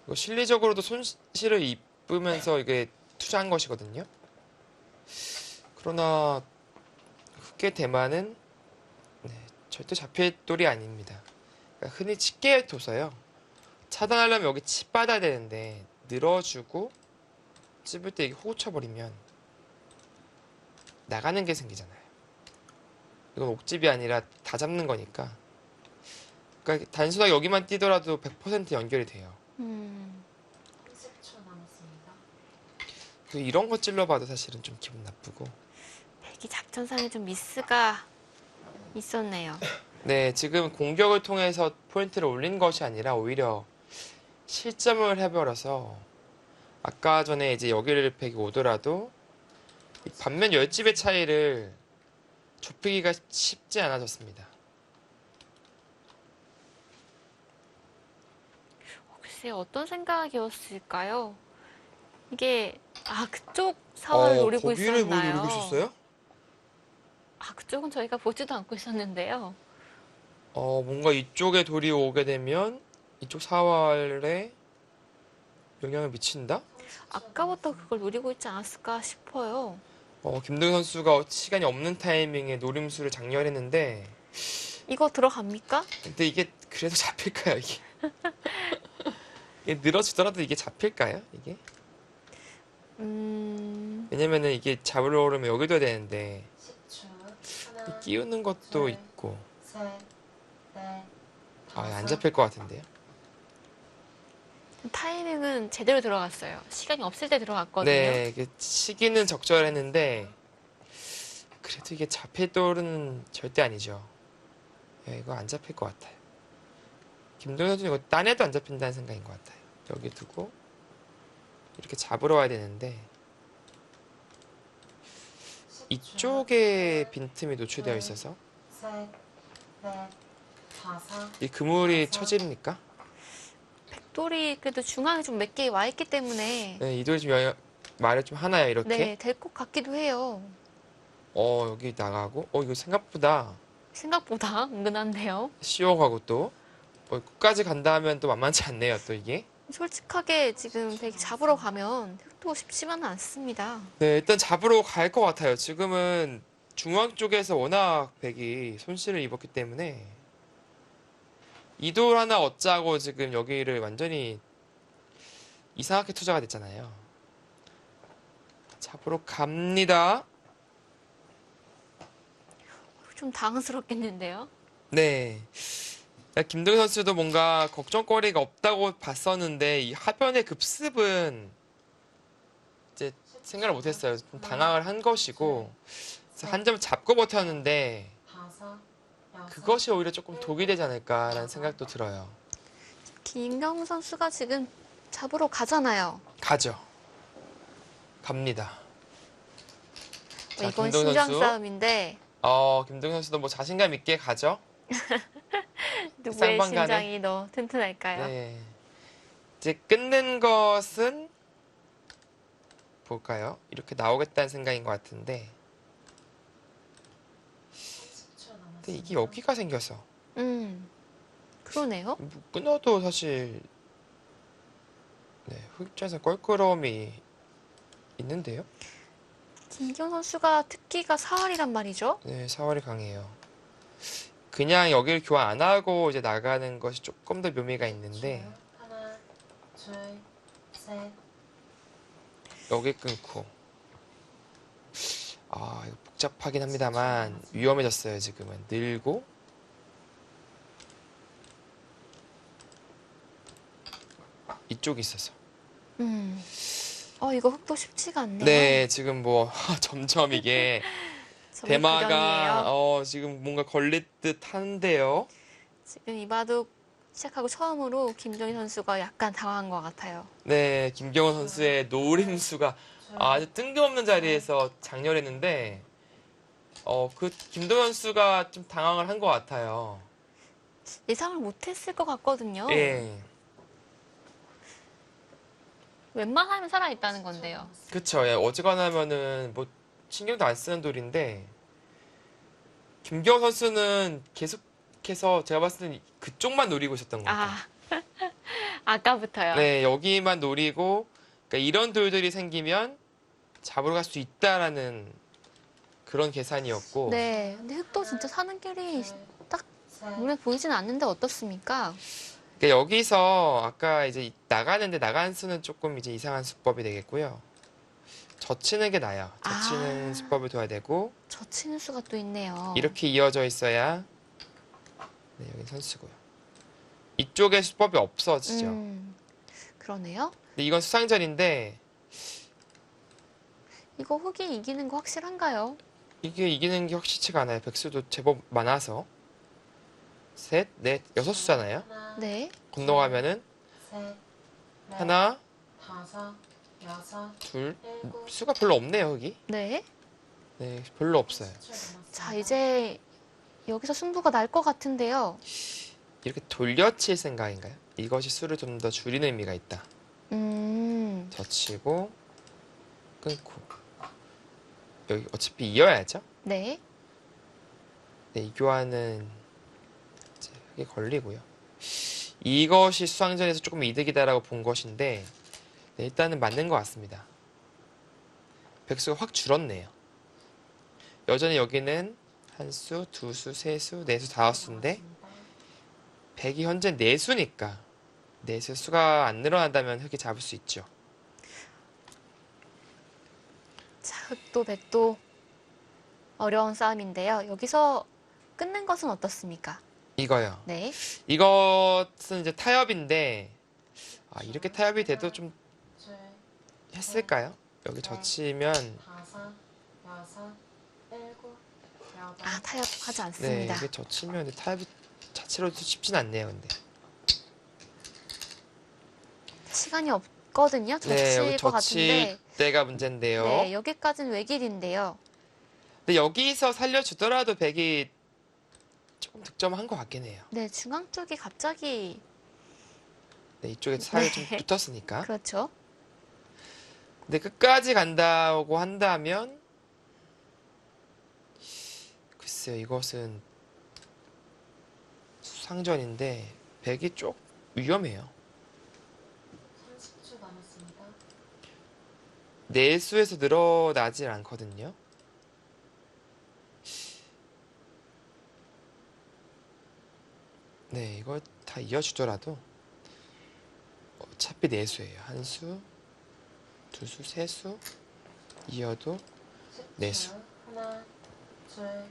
이거 실리적으로도 손실을 입으면서 이게 투자한 것이거든요. 그러나 흑의 대만은 절대 잡힐 돌이 아닙니다. 그러니까 흔히 칩게 둬서요. 차단하려면 여기 칩 받아야 되는데 늘어주고 찝을 때 이게 호구 쳐버리면 나가는 게 생기잖아요. 이건 옥집이 아니라 다 잡는 거니까. 그러니까 단순하게 여기만 뛰더라도 100% 연결이 돼요. 30초 남았습니다. 이런 거 찔러봐도 사실은 좀 기분 나쁘고. 백이 작전상에 좀 미스가 있었네요. 네, 지금 공격을 통해서 포인트를 올린 것이 아니라 오히려 실점을 해버려서 아까 전에 이제 여기를 백이 오더라도 이 반면 열집의 차이를 좁히기가 쉽지 않아졌습니다. 글쎄 어떤 생각이었을까요? 이게 그쪽 사활을 노리고 거기를 뭘 있었나요? 노리고 있었어요? 그쪽은 저희가 보지도 않고 있었는데요. 뭔가 이쪽에 돌이 오게 되면 이쪽 사활에 영향을 미친다? 아까부터 그걸 노리고 있지 않았을까 싶어요. 김동현 선수가 시간이 없는 타이밍에 노림수를 장렬했는데 이거 들어갑니까? 근데 이게 그래도 잡힐까요, 이게? 이게 늘어지더라도 이게 잡힐까요, 이게? 왜냐면은 이게 잡으러 오려면 여기 둬야 되는데 10초. 하나, 끼우는 것도 네. 있고 셋, 넷, 안 다섯. 잡힐 것 같은데요? 타이밍은 제대로 들어갔어요. 시간이 없을 때 들어갔거든요. 네, 이게 시기는 적절했는데 그래도 이게 잡힐 돌은 절대 아니죠. 이거 안 잡힐 것 같아요. 김동현 선수는 이거 딴에도 안 잡힌다는 생각인 것 같아요. 여기 두고 이렇게 잡으러 와야 되는데 10초. 이쪽에 빈틈이 노출되어 있어서 셋, 넷, 다섯. 이 그물이 쳐집니까? 백돌이 그래도 중앙에 좀 몇 개 와 있기 때문에 네, 이 돌이 좀 말을 좀 하나요, 이렇게? 네, 될 것 같기도 해요. 여기 나가고 이거 생각보다 생각보다 은근한데요. 쉬워가고 또 끝까지 간다 하면 또 만만치 않네요, 또 이게. 솔직하게 지금 백이 잡으러 가면 흑도 쉽지만은 않습니다. 네, 일단 잡으러 갈 것 같아요. 지금은 중앙 쪽에서 워낙 백이 손실을 입었기 때문에 이 돌 하나 얻자고 지금 여기를 완전히 이상하게 투자가 됐잖아요. 잡으러 갑니다. 좀 당황스럽겠는데요. 네. 김동현 선수도 뭔가 걱정거리가 없다고 봤었는데 이 하변의 급습은 이제 생각을 못했어요. 좀 당황을 한 것이고 그래서 한 점 잡고 버텼는데 다섯, 여섯. 그것이 오히려 조금 독이 되지 않을까라는 생각도 들어요. 김경훈 선수가 지금 잡으러 가잖아요. 가죠. 갑니다. 자, 이건 김동현 신장 선수. 싸움인데 김동현 선수도 뭐 자신감 있게 가죠. 누구의 쌍방간에. 신장이 더 튼튼할까요? 네. 이제 끊는 것은 볼까요? 이렇게 나오겠다는 생각인 것 같은데 30초 남았습니다. 근데 이게 여기가 생겨서 그러네요. 뭐 끊어도 사실 흑자에서 껄끄러움이 있는데요. 김경 선수가 특기가 사활이란 말이죠. 네, 사활이 강해요. 그냥 여기를 교환 안 하고 이제 나가는 것이 조금 더 묘미가 있는데 하나, 둘, 셋. 여기 끊고 아 이거 복잡하긴 합니다만 위험해졌어요. 지금은 늘고 이쪽이 있어서 이거 흑도 쉽지가 않네요. 네 지금 뭐 점점 이게 정말 대마가 불안이에요. 지금 뭔가 걸릴 듯 한데요. 지금 이 바둑 시작하고 처음으로 김종희 선수가 약간 당황한 것 같아요. 네 김경원 선수의 노림수가 아주 뜬금없는 자리에서 장렬했는데 그 김동현 선수가 좀 당황을 한 것 같아요. 예상을 못했을 것 같거든요. 예. 웬만하면 살아있다는 건데요. 그쵸. 예, 어지간하면은 뭐 신경도 안 쓰는 돌인데 김경 선수는 계속해서 제가 봤을 때는 그쪽만 노리고 있었던 것 같아요. 아까부터요. 네, 여기만 노리고 그러니까 이런 돌들이 생기면 잡으러 갈 수 있다라는 그런 계산이었고 네, 근데 흑도 진짜 사는 길이 딱 눈에 보이진 않는데 어떻습니까? 그러니까 여기서 아까 이제 나가는데 나간 수는 조금 이제 이상한 수법이 되겠고요. 젖히는 게 나아요. 젖히는 수법을 둬야 되고 젖히는 수가 또 있네요. 이렇게 이어져 있어야 네, 여기 선수고요. 이쪽에 수법이 없어지죠. 그러네요. 근데 이건 수상전인데 이거 흑이 이기는 거 확실한가요? 이게 이기는 게 확실치가 않아요. 백수도 제법 많아서 셋, 넷, 여섯 수잖아요. 하나, 네. 건너가면은 셋, 넷, 하나, 다섯, 여섯, 둘, 일곱. 수가 별로 없네요. 여기. 네. 네, 별로 없어요. 10초 남았습니다. 자, 이제 여기서 승부가 날 것 같은데요. 이렇게 돌려칠 생각인가요? 이것이 수를 좀 더 줄이는 의미가 있다. 젖히고 끊고 여기 어차피 이어야죠. 네. 네, 이 교환은 이제 흙에 걸리고요. 이것이 수상전에서 조금 이득이다라고 본 것인데 네, 일단은 맞는 것 같습니다. 백수가 확 줄었네요. 여전히 여기는 한 수, 두 수, 세 수, 네 수, 다섯 수인데 백이 현재 네 수니까 네 수 수가 안 늘어난다면 흙이 잡을 수 있죠. 자, 흑도 백도 어려운 싸움인데요. 여기서 끊는 것은 어떻습니까? 이거요. 네. 이것은 이제 타협인데 이렇게 타협이 돼도 좀 둘, 했을까요? 여기 젖히면 다섯, 여섯, 일곱, 여덟. 타협하지 네, 않습니다. 이게 젖히면 타협이 자체로도 쉽진 않네요. 근데 시간이 없거든요. 네, 여기 젖힐 것 같은데. 젖힐 때가 문제인데요. 네, 여기까지는 외길인데요. 근데 여기서 살려주더라도 백이 조금 득점한 것 같긴 해요. 네, 중앙 쪽이 갑자기 네, 이쪽에 살이 네. 좀 붙었으니까. 그렇죠. 근데 끝까지 간다고 한다면 글쎄요, 이것은 수상전인데 백이 좀 위험해요. 30초 남았습니다. 내수에서 늘어나질 않거든요. 네, 이거 다 이어주더라도 어차피 내수예요. 한 수, 두 수, 세 수 이어도 10초. 네 수. 하나, 둘,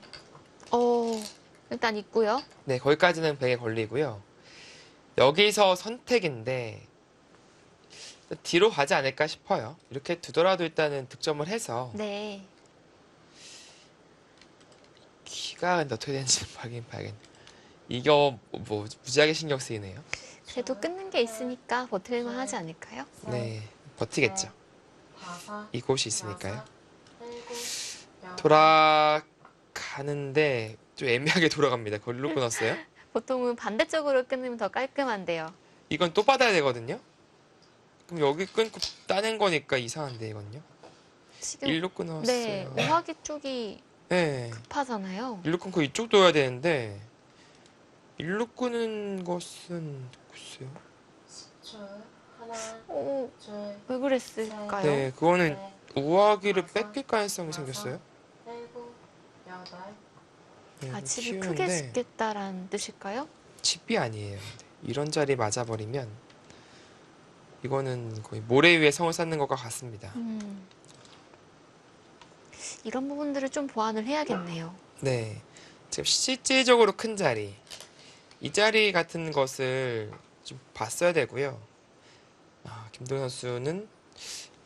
일단 있고요. 네, 거기까지는 백에 걸리고요. 여기서 선택인데 뒤로 가지 않을까 싶어요. 이렇게 두더라도 일단은 득점을 해서 네. 키가 근데 어떻게 되는지 봐야겠네. 이거 뭐 무지하게 신경 쓰이네요. 그래도 끊는 게 있으니까 버틸만 하지 않을까요? 네, 버티겠죠. 다섯, 이곳이 있으니까요. 여섯, 일곱, 여덟. 돌아가는데 좀 애매하게 돌아갑니다. 거리로 끊었어요. 보통은 반대쪽으로 끊으면 더 깔끔한데요. 이건 또 받아야 되거든요. 그럼 여기 끊고 따낸 거니까 이상한데 이건요. 지금 일로 끊었어요. 네, 오하기 쪽이 네. 급하잖아요. 일로 끊고 이쪽 둬야 되는데 일로 끄는 것은 글쎄요. 10초. 하나, 오, 둘, 왜 그랬을까요? 네, 그거는 넷, 우아기를 뺏길 가능성이 생겼어요. 일곱, 여덟. 아, 집을 크게 키우는데 짓겠다라는 뜻일까요? 집이 아니에요. 네. 이런 자리 맞아버리면 이거는 거의 모래 위에 성을 쌓는 것과 같습니다. 이런 부분들을 좀 보완을 해야겠네요. 네. 지금 실질적으로 큰 자리, 이 자리 같은 것을 좀 봤어야 되고요. 김동현 선수는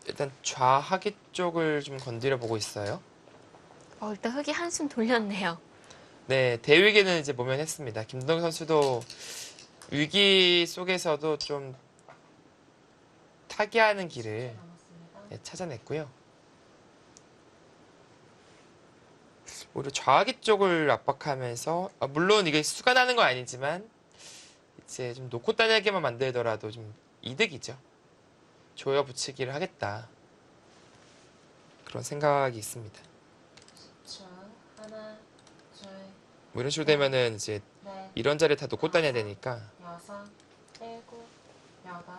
일단 좌하기 쪽을 좀 건드려 보고 있어요. 일단 흙이 한숨 돌렸네요. 네, 대위기는 이제 모면했습니다. 김동현 선수도 위기 속에서도 좀 타개하는 10초 길을 남았습니다. 네, 찾아냈고요. 오히려 좌하기 쪽을 압박하면서 물론 이게 수가 나는 건 아니지만 이제 좀 놓고 다니게만 만들더라도 좀 이득이죠. 조여 붙이기를 하겠다. 그런 생각이 있습니다. 10초. 하나, 둘, 뭐 이런 식으로 되면은 이제 넷, 이런 자리를 다 놓고 다녀야 되니까 여섯, 일곱, 여덟.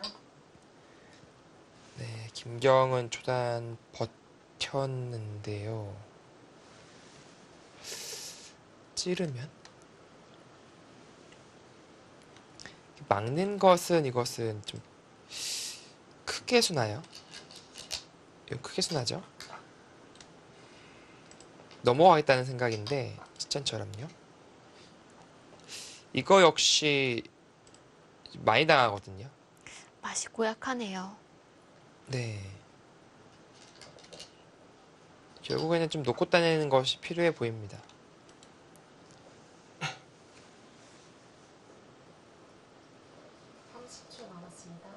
네, 김경은 초단 버텼는데요. 찌르면 막는 것은 이것은 좀 크게 수나요? 이거 크게 수나죠? 넘어가겠다는 생각인데 직전처럼요. 이거 역시 많이 당하거든요. 맛이 고약하네요. 네. 결국에는 좀 놓고 다니는 것이 필요해 보입니다. 30초 남았습니다.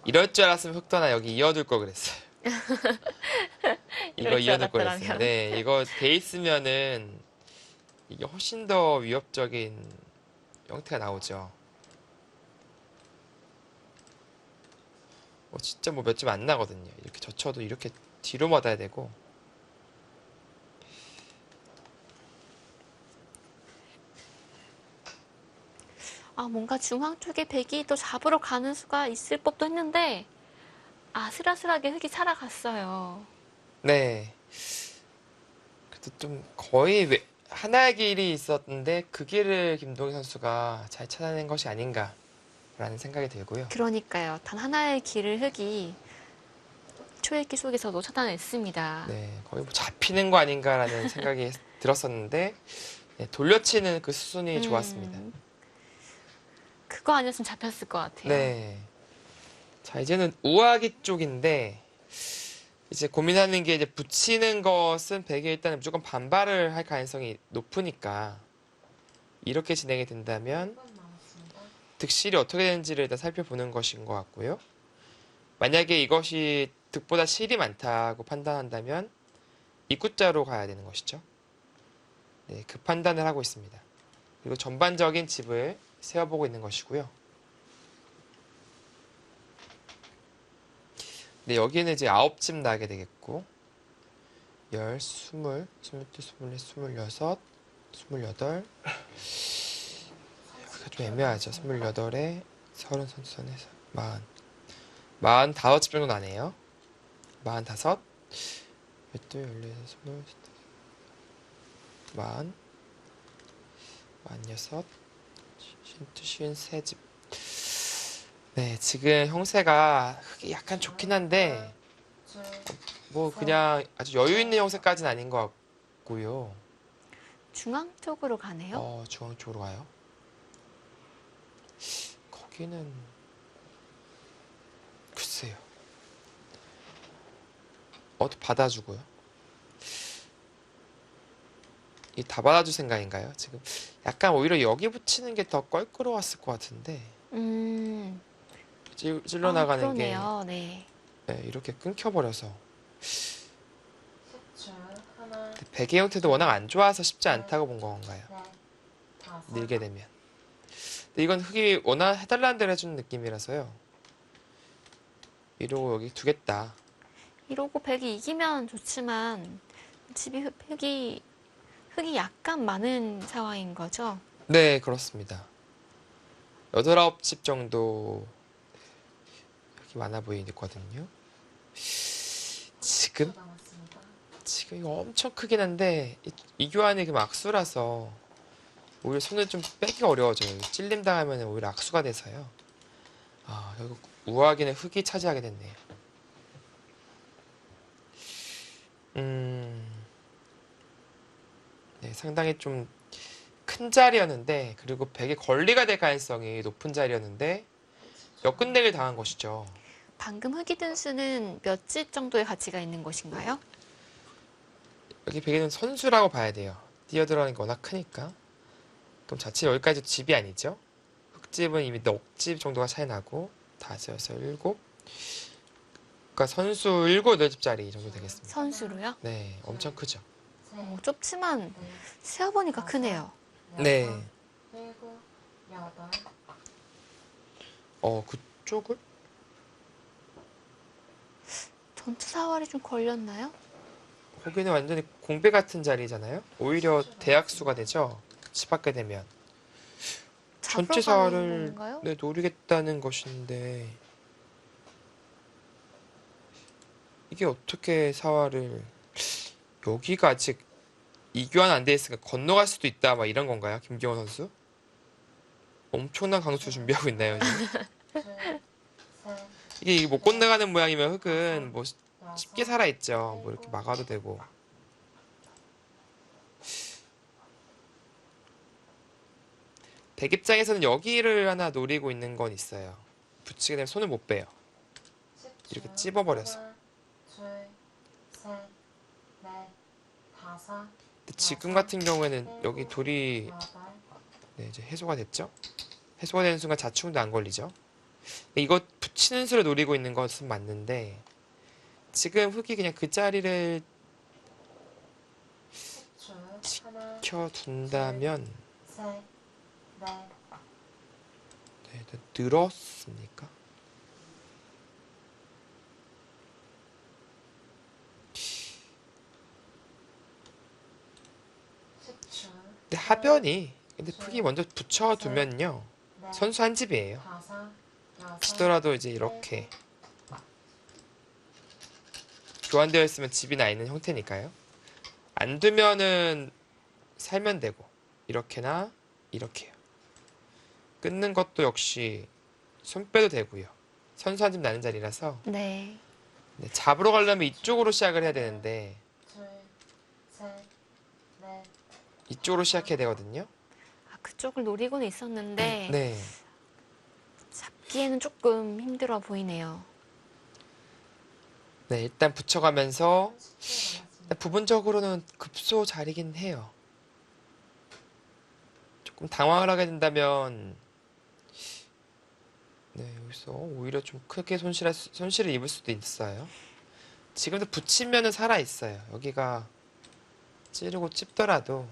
이럴 줄 알았으면 흑도나 여기 이어둘 걸 그랬어요. 이거 이럴 줄 이어둘 걸 알았더라면. 그랬어요. 네, 이거 돼 있으면은 이게 훨씬 더 위협적인 형태가 나오죠. 진짜 뭐 몇 점 안 나거든요. 이렇게 젖혀도 이렇게 뒤로 맞아야 되고. 뭔가 중앙 쪽에 백이 또 잡으러 가는 수가 있을 법도 했는데, 아슬아슬하게 흙이 살아갔어요. 네. 그래도 좀 거의 하나의 길이 있었는데 그 길을 김동희 선수가 잘 찾아낸 것이 아닌가라는 생각이 들고요. 그러니까요. 단 하나의 길을 흙이 초읽기 속에서도 차단했습니다. 네, 거의 뭐 잡히는 거 아닌가라는 생각이 들었었는데 네, 돌려치는 그 수순이 좋았습니다. 그거 아니었으면 잡혔을 것 같아요. 네. 자, 이제는 우아기 쪽인데 이제 고민하는 게 이제 붙이는 것은 백이 일단 무조건 반발을 할 가능성이 높으니까 이렇게 진행이 된다면 1분 남았습니다. 득실이 어떻게 되는지를 일단 살펴보는 것인 것 같고요. 만약에 이것이 득보다 실이 많다고 판단한다면 입구자로 가야 되는 것이죠. 네, 그 판단을 하고 있습니다. 그리고 전반적인 집을 세워보고 있는 것이고요. 네, 여기는 이제 9집 나게 되겠고 10, 20, 21, 22, 24, 26, 28 여기가 좀 애매하죠. 28에 30, 33, 40, 45집 정도 나네요. 45, 12, 14, 20, 40, 46, 53집. 네, 지금 형세가 흙이 약간 좋긴 한데 둘, 뭐 그냥 아주 여유 있는 형세까지는 아닌 것 같고요. 중앙 쪽으로 가네요. 중앙 쪽으로 가요. 거기는 글쎄요. 또 받아주고요. 이 다 받아줄 생각인가요? 지금 약간 오히려 여기 붙이는 게 더 껄끄러웠을 것 같은데 찔러 나가는 게 그러네요. 네. 네, 이렇게 끊겨버려서 10초. 하나, 베개 형태도 워낙 안 좋아서 쉽지 않다고 본 건가요? 넷, 다섯. 밀게 되면. 근데 이건 흙이 워낙 해달라는 대로 해주는 느낌이라서요. 이러고 여기 두겠다. 이러고 백이 이기면 좋지만 집이 흙이 약간 많은 상황인 거죠. 네, 그렇습니다. 8, 9집 정도 여기 많아 보이거든요. 지금 10초 남았습니다. 지금 이거 엄청 크긴 한데 이 교환이 그 악수라서 오히려 손을 좀 빼기가 어려워져요. 찔림 당하면 오히려 악수가 돼서요. 아, 결국 우아하게는 흙이 차지하게 됐네요. 네, 상당히 좀 큰 자리였는데, 그리고 백의 권리가 될 가능성이 높은 자리였는데 역근대를 당한 것이죠. 방금 흙이 든 수는 몇 집 정도의 가치가 있는 것인가요? 여기 백에는 선수라고 봐야 돼요. 뛰어들어가는 게 워낙 크니까. 그럼 자칫 여기까지 집이 아니죠? 흙집은 이미 넉 집 정도가 차이 나고, 다섯, 여섯, 일곱. 그러니까 선수 일곱, 여덟 집짜리 정도 되겠습니다. 선수로요? 네, 엄청 크죠. 좁지만 세어보니까 크네요. 네. 일곱, 여덟, 그쪽을? 전투 사활이 좀 걸렸나요? 거기는 완전히 공배 같은 자리잖아요? 오히려 대학수가 되죠? 집 밖에 되면. 잡으러 전체 가는 사활을 건가요? 네, 노리겠다는 것인데, 이게 어떻게 사활을, 여기가 아직 이교환 안 돼 있으니까 건너갈 수도 있다, 막 이런 건가요? 김기원 선수? 엄청난 강수 준비하고 있나요, 지금? 둘, 셋, 이게 못 건너가는 모양이면 흙은 뭐 여섯, 쉽게 살아있죠. 뭐 이렇게 막아도 되고. 백 입장에서는 여기를 하나 노리고 있는 건 있어요. 붙이게 되면 손을 못 빼요. 이렇게 십줄, 찝어버려서. 하나, 둘, 셋, 넷, 다섯, 근데 지금 같은 경우에는 여기 돌이 여덟, 네, 이제 해소가 됐죠? 해소가 되는 순간 자충도 안 걸리죠? 이거 붙이는 수를 노리고 있는 것은 맞는데 지금 흙이 그냥 그 자리를 십줄, 하나, 켜둔다면 셋, 넷, 네, 늘었습니까? 십줄, 근데 하변이 근데 흙이 먼저 붙여두면요 넷, 선수 한 집이에요. 다섯, 여섯, 치더라도 이제 이렇게 교환되어 있으면 집이 나 있는 형태니까요. 안 두면은 살면 되고 이렇게나 이렇게요. 끊는 것도 역시 손 빼도 되고요. 선수 한 집 나는 자리라서 네. 네, 잡으러 가려면 이쪽으로 시작을 해야 되는데 둘, 셋, 넷, 이쪽으로 시작해야 되거든요. 아, 그쪽을 노리고는 있었는데 네, 잡기에는 조금 힘들어 보이네요. 네 일단 붙여가면서 30초 남았습니다. 일단 부분적으로는 급소 자리긴 해요. 조금 당황을 하게 된다면 네 여기서 오히려 좀 크게 손실을 입을 수도 있어요. 지금도 붙이면은 살아 있어요. 여기가 찌르고 찝더라도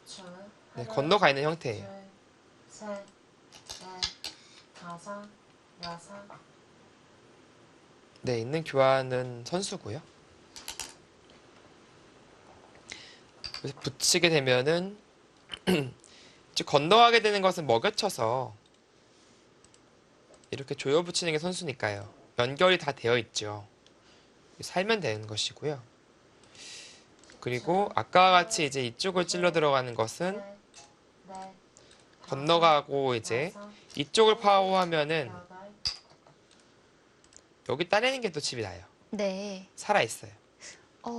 10초, 네, 하나, 건너가 있는 형태예요. 둘, 셋, 넷, 다섯, 여섯, 네, 있는 교환은 선수고요. 그래서 붙이게 되면은 이제 건너가게 되는 것은 먹여쳐서 이렇게 조여 붙이는 게 선수니까요. 연결이 다 되어 있죠. 살면 되는 것이고요. 그리고 아까와 같이 이제 이쪽을 찔러 들어가는 것은 셋, 넷, 건너가고 이제 다섯, 이쪽을 파워하면은 여덟, 여기 따내는 게 또 집이 나요. 네. 살아 있어요.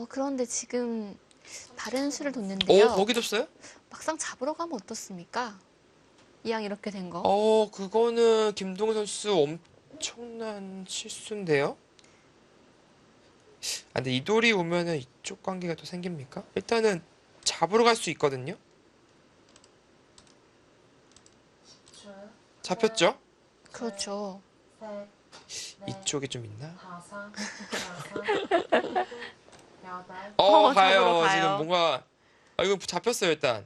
그런데 지금 다른 수를 오, 뒀는데요. 거기 뒀어요? 막상 잡으러 가면 어떻습니까? 이왕 이렇게 된 거. 그거는 김동현 선수 엄청난 실수인데요. 아, 근데 이 돌이 오면은 이쪽 관계가 또 생깁니까? 일단은 잡으러 갈 수 있거든요. 10초, 잡혔죠? 그렇죠. 셋, 넷, 이쪽이 좀 있나? 다섯, 여섯, 일곱, 여덟, 잡으러 가요. 가요. 지금 뭔가 이거 잡혔어요, 일단.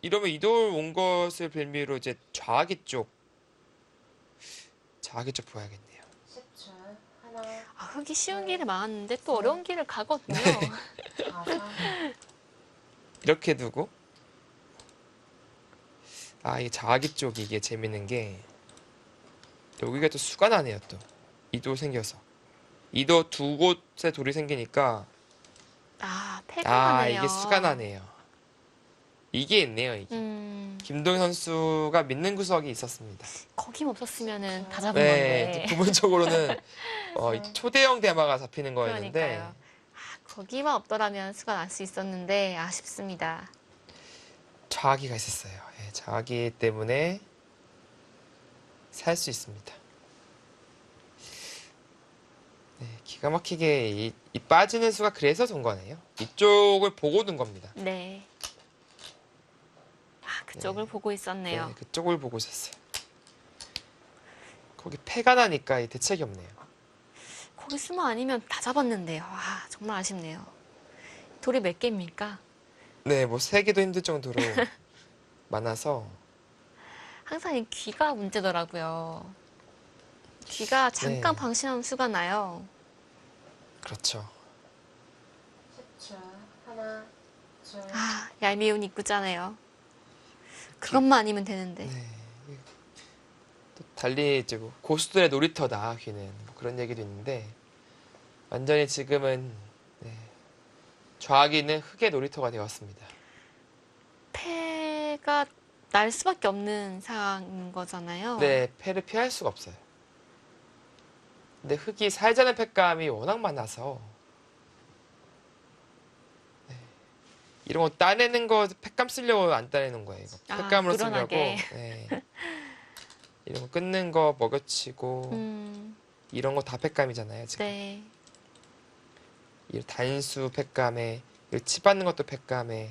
이러면 이 돌 온 것을 빌미로 이제 좌하기 쪽 보야겠네요. 10초, 하나, 아, 흙이 쉬운 길을 많았는데 또 어려운 길을 가거든요. 다섯, 이렇게 두고 이 좌하기 쪽이 이게 재밌는 게 여기가 또 수가 나네요, 또. 이 돌 생겨서 이도 두 곳에 돌이 생기니까 아, 패가 아 나네요. 이게 수가 나네요. 이게 있네요. 이게. 김동희 선수가 믿는 구석이 있었습니다. 거기 없었으면은 다 잡은 네, 건데. 부분적으로는 이 초대형 대마가 잡히는 거였는데 그러니까요. 거기만 없더라면 수가 날 수 있었는데 아쉽습니다. 자아기가 있었어요. 예, 자아기 때문에 살 수 있습니다. 네, 기가 막히게 이 빠지는 수가 그래서 돈 거네요. 이쪽을 보고 둔 겁니다. 네. 아, 그쪽을 보고 있었네요. 네, 그쪽을 보고 있었어요. 거기 패가 나니까 이 대책이 없네요. 거기 수만 아니면 다 잡았는데요. 아, 정말 아쉽네요. 돌이 몇 개입니까? 네, 뭐 세기도 힘들 정도로 많아서 항상 이 귀가 문제더라고요. 귀가 잠깐 네. 방심하면 수가 나요. 그렇죠. 10초. 하나, 둘, 아, 얄미운 입구잖아요. 그것만 아니면 되는데. 네. 또 달리 이제 뭐 고수들의 놀이터다 귀는 뭐 그런 얘기도 있는데 완전히 지금은 네, 좌기는 흙의 놀이터가 되었습니다. 패가 날 수밖에 없는 상황인 거잖아요. 네, 패를 피할 수가 없어요. 근데 흙이 살자는 패감이 워낙 많아서 네, 이런 거 따내는 거 패감 쓰려고 안 따내는 거예요. 이거. 아, 패감으로 쓰려고. 늘어나게. 네. 이런 거 끊는 거 먹여치고 이런 거 다 패감이잖아요. 지금. 네. 이 단수 팩감에 치받는 것도 팩감에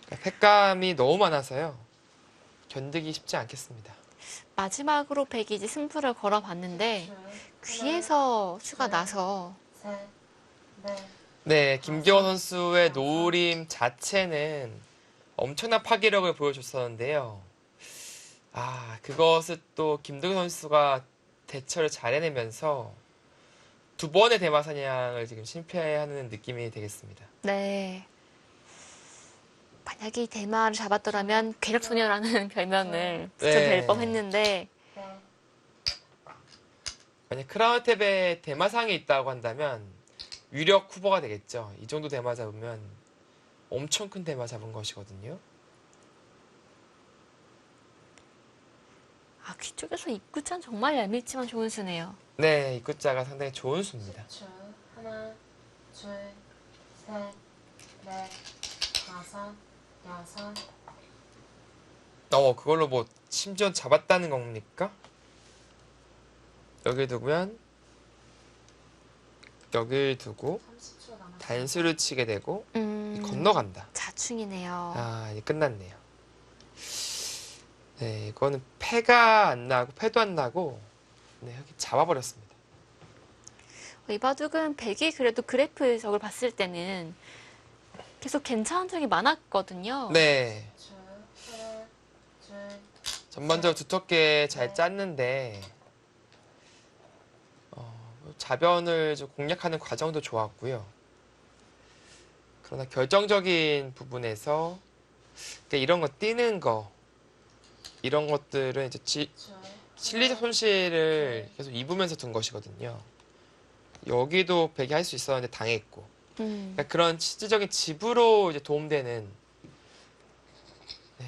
그러니까 팩감이 너무 많아서요 견디기 쉽지 않겠습니다. 마지막으로 백이지 승부를 걸어봤는데 귀에서 수가 나서 셋, 넷, 네, 김기호 선수의 노림 자체는 엄청난 파괴력을 보여줬었는데요. 아, 그것을 또 김동희 선수가 대처를 잘 해내면서 두 번의 대마 사냥을 지금 실패하는 느낌이 되겠습니다. 네. 만약에 이 대마를 잡았더라면 괴력소녀라는 별명을 붙여될 네. 뻔했는데 넷, 만약 크라운탭에 대마상이 있다고 한다면 유력 후보가 되겠죠. 이 정도 대마 잡으면 엄청 큰 대마 잡은 것이거든요. 아, 귀 쪽에서 입구짠 정말 얄밉지만 좋은 수네요. 네, 이 글자가 상당히 좋은 수입니다. 10초. 하나, 둘, 셋, 넷, 다섯, 여섯, 그걸로 뭐 심지어 잡았다는 겁니까? 여기 두면 여길 두고 30초 남았습니다. 단수를 치게 되고 건너간다. 자충이네요. 아, 이제 끝났네요. 네, 이거는 패가 안 나고 패도 안 나고 네, 여기 잡아버렸습니다. 이 바둑은 백이 그래도 그래프적을 봤을 때는 계속 괜찮은 적이 많았거든요. 네, 10초. 하나, 둘, 전반적으로 두텁게 잘 짰는데 자변을 좀 공략하는 과정도 좋았고요. 그러나 결정적인 부분에서 그러니까 이런 거 뛰는 거 이런 것들은 이제 10초. 실리적 손실을 계속 입으면서 둔 것이거든요. 여기도 백이 할 수 있었는데 당했고 그러니까 그런 실질적인 집으로 이제 도움되는 네,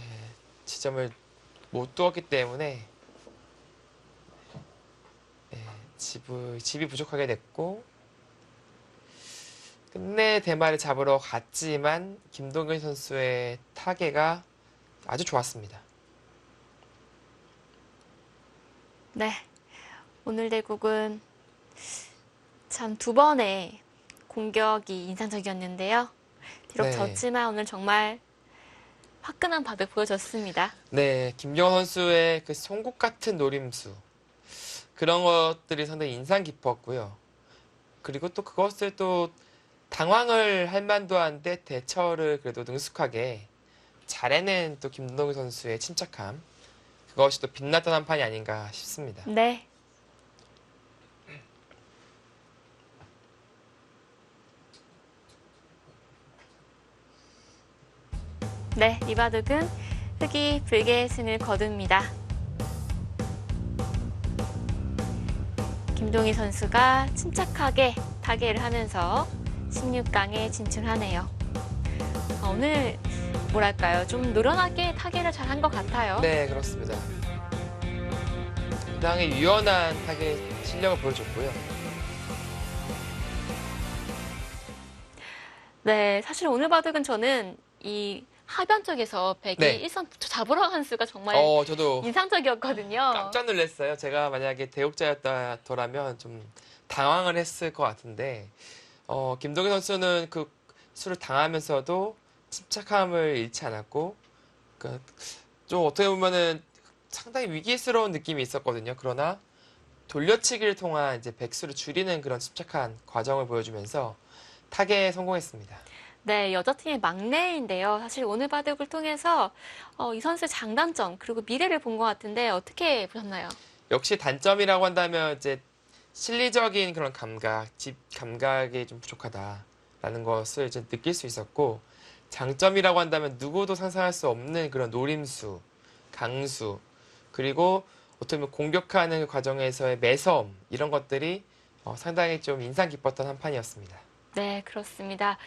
지점을 못 두었기 때문에 네, 집이 부족하게 됐고 끝내 대마를 잡으러 갔지만 김동현 선수의 타개가 아주 좋았습니다. 네. 오늘 대국은 참 두 번의 공격이 인상적이었는데요. 비록 네. 졌지만 오늘 정말 화끈한 바둑 보여줬습니다. 네, 김경호 선수의 그 송곳 같은 노림수 그런 것들이 상당히 인상 깊었고요. 그리고 또 그것을 또 당황을 할 만도 한데 대처를 그래도 능숙하게 잘 해낸 또 김동희 선수의 침착함 그것이 또 빛났던 한 판이 아닌가 싶습니다. 네. 네, 이 바둑은 흑이 불개의 승을 거둡니다. 김동희 선수가 침착하게 타계를 하면서 16강에 진출하네요. 오늘 뭐랄까요? 좀 노련하게 타계를 잘한 것 같아요. 네, 그렇습니다. 상당히 유연한 타겟 실력을 보여줬고요. 네, 사실 오늘 바둑은 저는 이 하변 쪽에서 백이 네. 일선 잡으러 간 수가 정말 저도 인상적이었거든요. 깜짝 놀랐어요. 제가 만약에 대국자였더라면 좀 당황을 했을 것 같은데, 김동희 선수는 그 수를 당하면서도 침착함을 잃지 않았고, 그러니까 좀 어떻게 보면은 상당히 위기스러운 느낌이 있었거든요. 그러나 돌려치기를 통한 이제 백수를 줄이는 그런 침착한 과정을 보여주면서 타계에 성공했습니다. 네, 여자팀의 막내인데요. 사실 오늘 바둑을 통해서 이 선수의 장단점 그리고 미래를 본 것 같은데 어떻게 보셨나요? 역시 단점이라고 한다면 이제 실리적인 그런 집 감각이 좀 부족하다라는 것을 이제 느낄 수 있었고, 장점이라고 한다면 누구도 상상할 수 없는 그런 노림수, 강수, 그리고 어떻게 보면 공격하는 과정에서의 매서움, 이런 것들이 상당히 좀 인상 깊었던 한 판이었습니다. 네, 그렇습니다.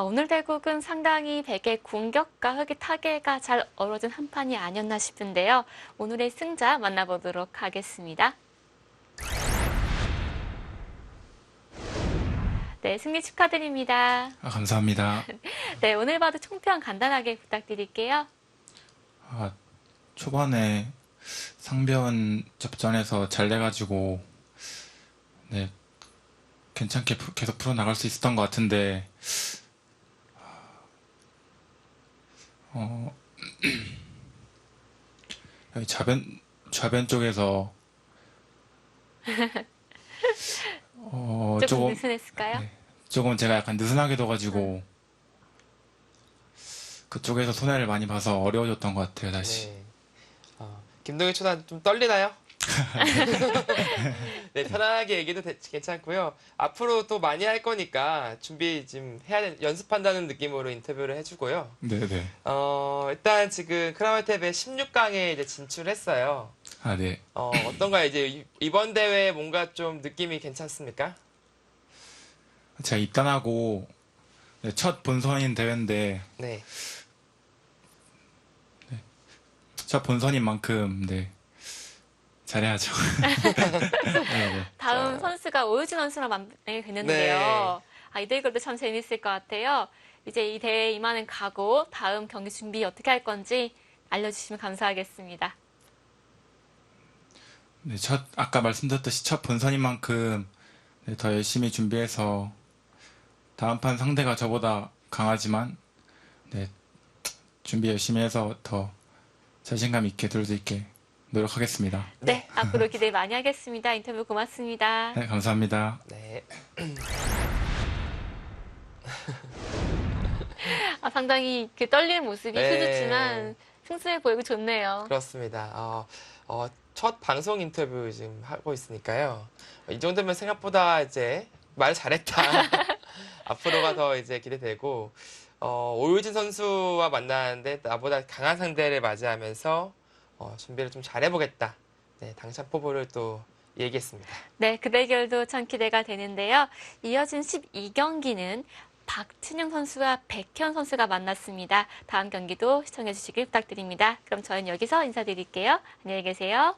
오늘 대국은 상당히 백의 공격과 흑의 타계가 잘 어우러진 한 판이 아니었나 싶은데요. 오늘의 승자 만나보도록 하겠습니다. 네, 승리 축하드립니다. 감사합니다. 네, 오늘 바둑 총평 간단하게 부탁드릴게요. 초반에 상변 접전에서 잘 돼가지고 네, 괜찮게 계속 풀어나갈 수 있었던 것 같은데 여기 좌변 쪽에서 조금 느슨했을까요? 네, 조금 제가 약간 느슨하게 둬가지고 그쪽에서 손해를 많이 봐서 어려워졌던 것 같아요, 다시. 네. 김동희 초단 좀 떨리나요? 네, 편안하게 얘기도 괜찮고요. 앞으로 또 많이 할 거니까 준비 지금 연습한다는 느낌으로 인터뷰를 해주고요. 네네. 일단 지금 크라우테베 16강에 이제 진출했어요. 네. 어떤가요? 이제 이번 대회 뭔가 좀 느낌이 괜찮습니까? 제가 입단하고 네, 첫 본선인 대회인데 네. 첫 본선인 만큼 네, 잘해야죠. 네. 다음 선수가 오유진 선수랑 만나게 됐는데요. 이 대결도 참 재밌을 것 같아요. 이제 이 대회에 임하는 각오, 다음 경기 준비 어떻게 할 건지 알려주시면 감사하겠습니다. 네, 아까 말씀드렸듯이 첫 본선인 만큼 네, 더 열심히 준비해서 다음 판 상대가 저보다 강하지만 네, 준비 열심히 해서 더 자신감 있게 들을 수 있게 노력하겠습니다. 네, 앞으로 기대 많이 하겠습니다. 인터뷰 고맙습니다. 네, 감사합니다. 네. 상당히 그 떨리는 모습이 네. 크지만 승수해 보이고 좋네요. 그렇습니다. 첫 방송 인터뷰 지금 하고 있으니까요. 이 정도면 생각보다 이제 말 잘했다. 앞으로가 더 이제 기대되고, 오유진 선수와 만나는데 나보다 강한 상대를 맞이하면서 준비를 좀 잘해보겠다. 네, 당찬 포부를 또 얘기했습니다. 네, 그 대결도 참 기대가 되는데요. 이어진 12경기는 박춘영 선수와 백현 선수가 만났습니다. 다음 경기도 시청해 주시길 부탁드립니다. 그럼 저희는 여기서 인사드릴게요. 안녕히 계세요.